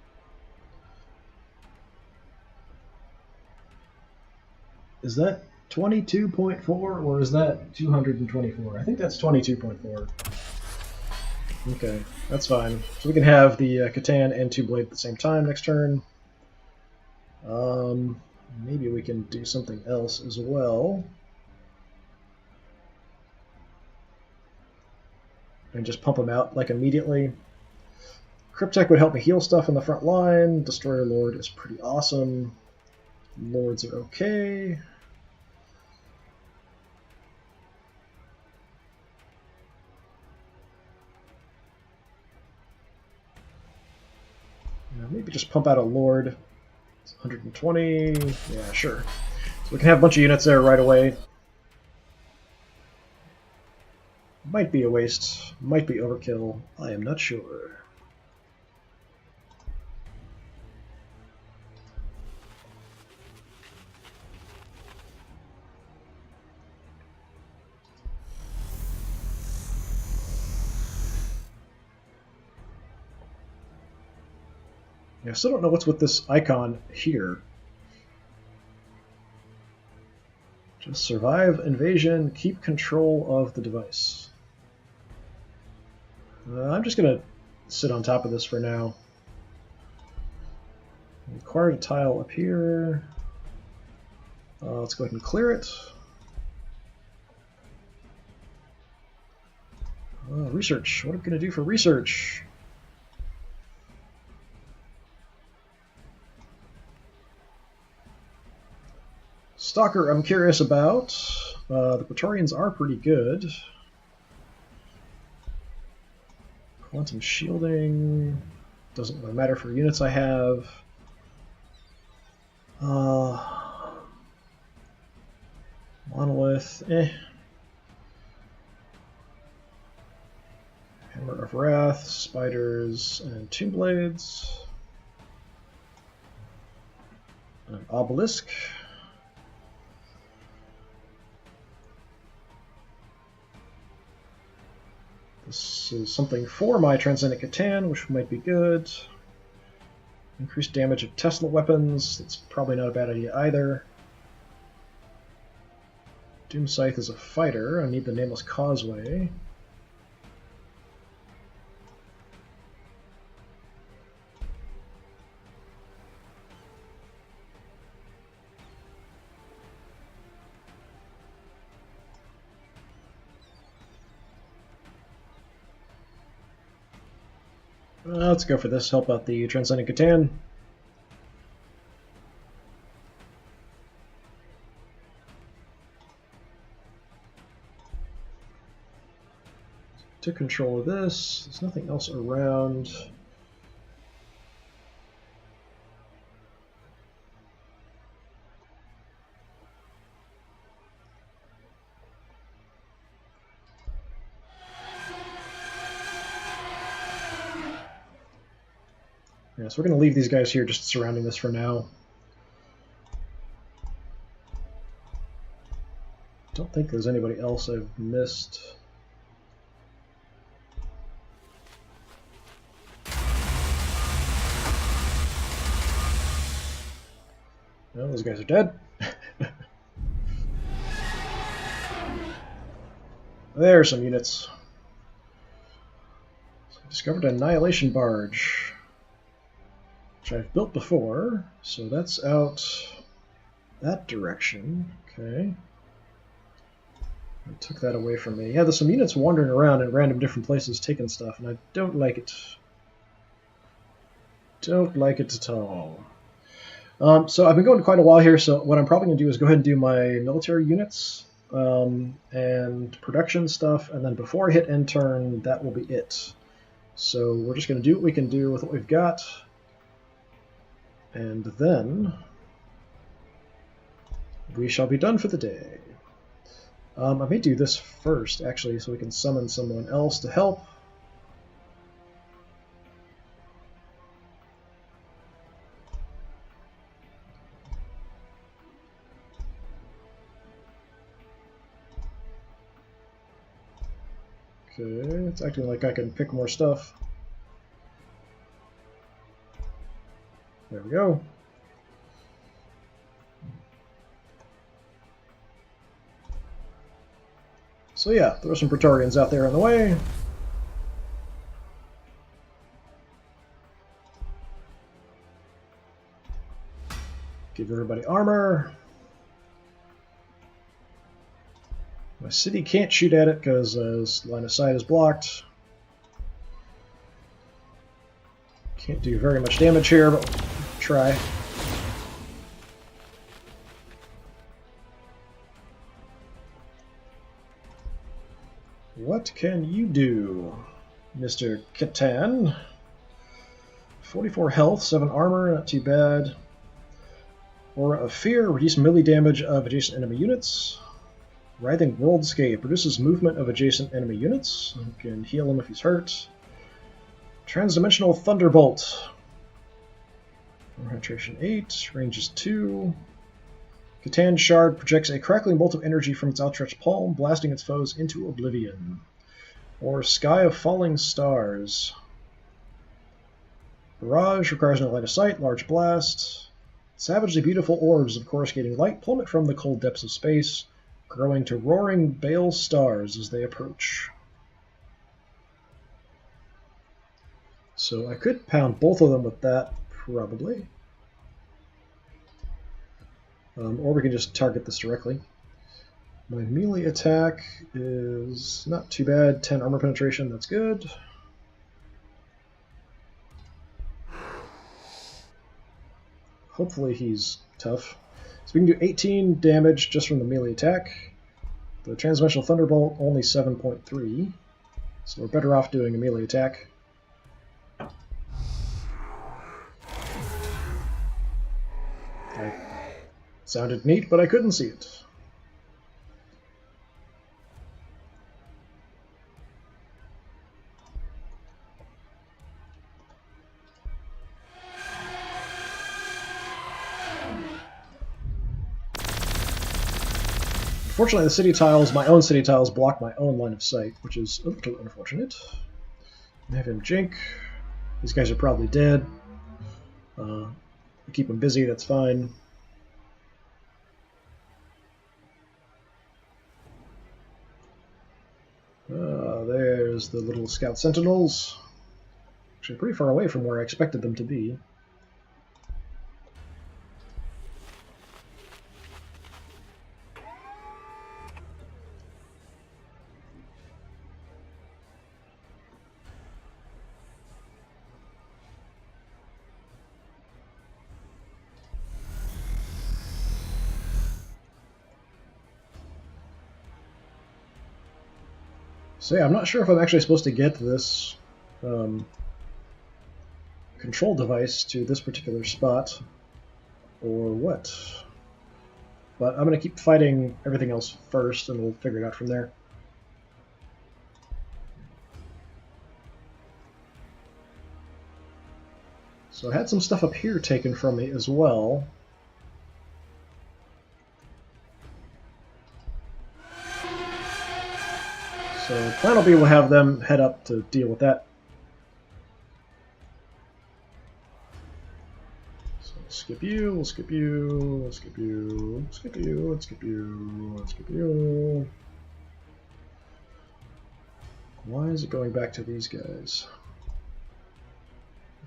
Is that 22.4 or is that 224? I think that's 22.4. Okay, that's fine. So we can have the Catan and Tomb Blade at the same time next turn. Maybe we can do something else as well. And just pump them out like immediately. Cryptek would help me heal stuff in the front line. Destroyer Lord is pretty awesome. Lords are okay. Maybe just pump out a Lord. It's 120. Yeah, sure. So we can have a bunch of units there right away. Might be a waste. Might be overkill. I am not sure. Yeah, I still don't know what's with this icon here. Just survive invasion, keep control of the device. I'm just going to sit on top of this for now. Acquired a tile up here. Let's go ahead and clear it. Research. What are we going to do for research? Stalker, I'm curious about. The Praetorians are pretty good. Quantum shielding doesn't really matter for units I have. Monolith, Hammer of Wrath, spiders, and tomb blades. An obelisk. This is something for my Transcendent Catan, which might be good. Increased damage of Tesla weapons. That's probably not a bad idea either. Doom Scythe is a fighter. I need the Nameless Causeway. Let's go for this. Help out the Transcendent Catan. Took control of this. There's nothing else around. Yeah, so we're going to leave these guys here just surrounding this for now. Don't think there's anybody else I've missed. No, those guys are dead. There's some units. So I discovered an Annihilation Barge, which I've built before, so that's out that direction. Okay. I took that away from me. Yeah, there's some units wandering around in random different places taking stuff, and I don't like it. Don't like it at all. So I've been going quite a while here, so what I'm probably going to do is go ahead and do my military units and production stuff, and then before I hit end turn, that will be it. So we're just going to do what we can do with what we've got, and then we shall be done for the day. I may do this first, actually, so we can summon someone else to help. Okay, it's acting like I can pick more stuff. There we go. So yeah, throw some Praetorians out there on the way. Give everybody armor. My city can't shoot at it because line of sight is blocked. Can't do very much damage here, but we'll try. What can you do, Mr. Catan? 44 health, 7 armor, not too bad. Aura of Fear, reduce melee damage of adjacent enemy units. Writhing Worldscape, reduces movement of adjacent enemy units. You can heal him if he's hurt. Transdimensional Thunderbolt. Penetration 8, range is 2. Catan Shard projects a crackling bolt of energy from its outstretched palm, blasting its foes into oblivion. Or Sky of Falling Stars. Barrage requires no line of sight, large blast. Savagely beautiful orbs of coruscating light plummet from the cold depths of space, growing to roaring bale stars as they approach. So I could pound both of them with that, probably. Or we can just target this directly. My melee attack is not too bad. 10 armor penetration, that's good. Hopefully he's tough. So we can do 18 damage just from the melee attack. The Transdimensional Thunderbolt, only 7.3. So we're better off doing a melee attack. Sounded neat, but I couldn't see it. Unfortunately, the city tiles, my own city tiles, block my own line of sight, which is a little unfortunate. I have him jink. These guys are probably dead. Keep them busy, that's fine. There's the little scout sentinels. Actually pretty far away from where I expected them to be. So yeah, I'm not sure if I'm actually supposed to get this control device to this particular spot or what. But I'm going to keep fighting everything else first and we'll figure it out from there. So I had some stuff up here taken from me as well. So the plan will be we'll have them head up to deal with that. So we'll skip you, we'll skip you, we'll skip you, we'll skip you, let's skip you, let's skip you. Why is it going back to these guys?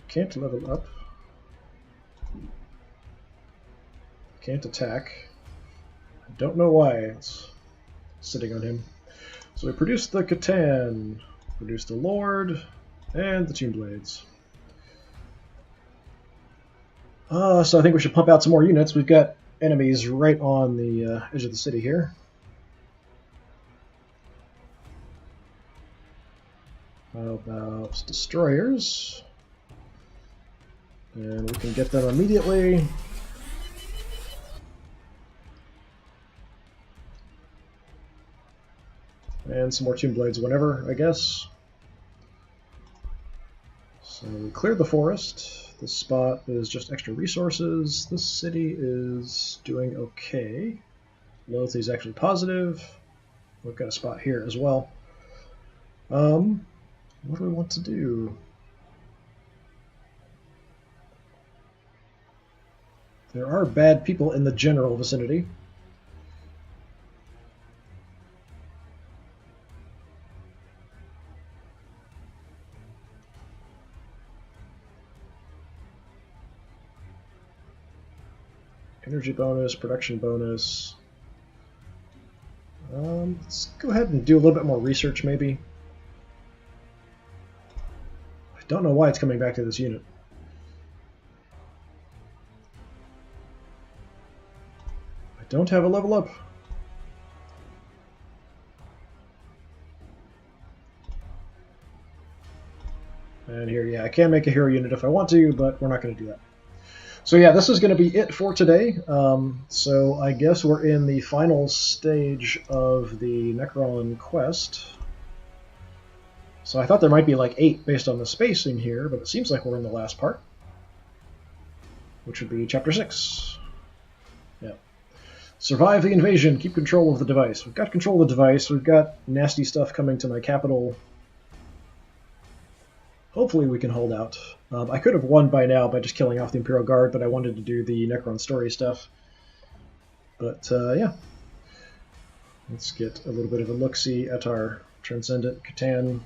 Can't level up. Can't attack. I don't know why it's sitting on him. So we produced the Catan, produced the Lord, and the Tomb Blades. So I think we should pump out some more units. We've got enemies right on the edge of the city here. How about destroyers? And we can get them immediately. And some more Tomb Blades whenever, I guess. So we cleared the forest. This spot is just extra resources. This city is doing okay. Loyalty is actually positive. We've got a spot here as well. What do we want to do? There are bad people in the general vicinity. Energy bonus, production bonus. Let's go ahead and do a little bit more research, maybe. I don't know why it's coming back to this unit. I don't have a level up. And here, yeah, I can make a hero unit if I want to, but we're not going to do that. So yeah, this is going to be it for today. So I guess we're in the final stage of the Necron quest. So I thought there might be like 8 based on the spacing here, but it seems like we're in the last part, which would be Chapter 6. Yeah. Survive the invasion, keep control of the device. We've got control of the device, we've got nasty stuff coming to my capital. Hopefully we can hold out. I could have won by now by just killing off the Imperial Guard, but I wanted to do the Necron story stuff. But yeah, let's get a little bit of a look-see at our Transcendent Catan.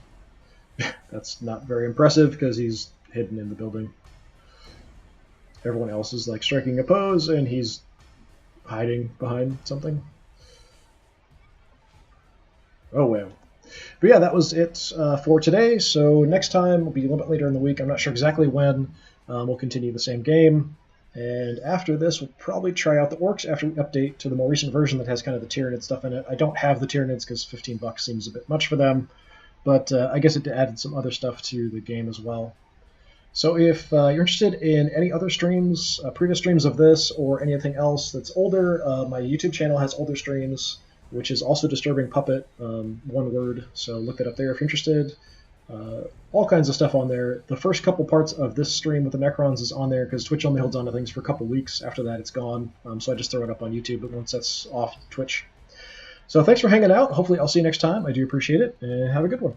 That's not very impressive because he's hidden in the building. Everyone else is like striking a pose and he's hiding behind something. Oh well. But yeah, that was it for today. So next time will be a little bit later in the week. I'm not sure exactly when. We'll continue the same game. And after this, we'll probably try out the Orcs after we update to the more recent version that has kind of the Tyrannid stuff in it. I don't have the Tyranids because $15 seems a bit much for them. But I guess it added some other stuff to the game as well. So if you're interested in any other streams, previous streams of this, or anything else that's older, my YouTube channel has older streams, which is also DisturbingPuppet, one word, so look it up there if you're interested. All kinds of stuff on there. The first couple parts of this stream with the Necrons is on there because Twitch only holds on to things for a couple weeks. After that, it's gone, so I just throw it up on YouTube, but once that's off Twitch. So thanks for hanging out. Hopefully I'll see you next time. I do appreciate it, and have a good one.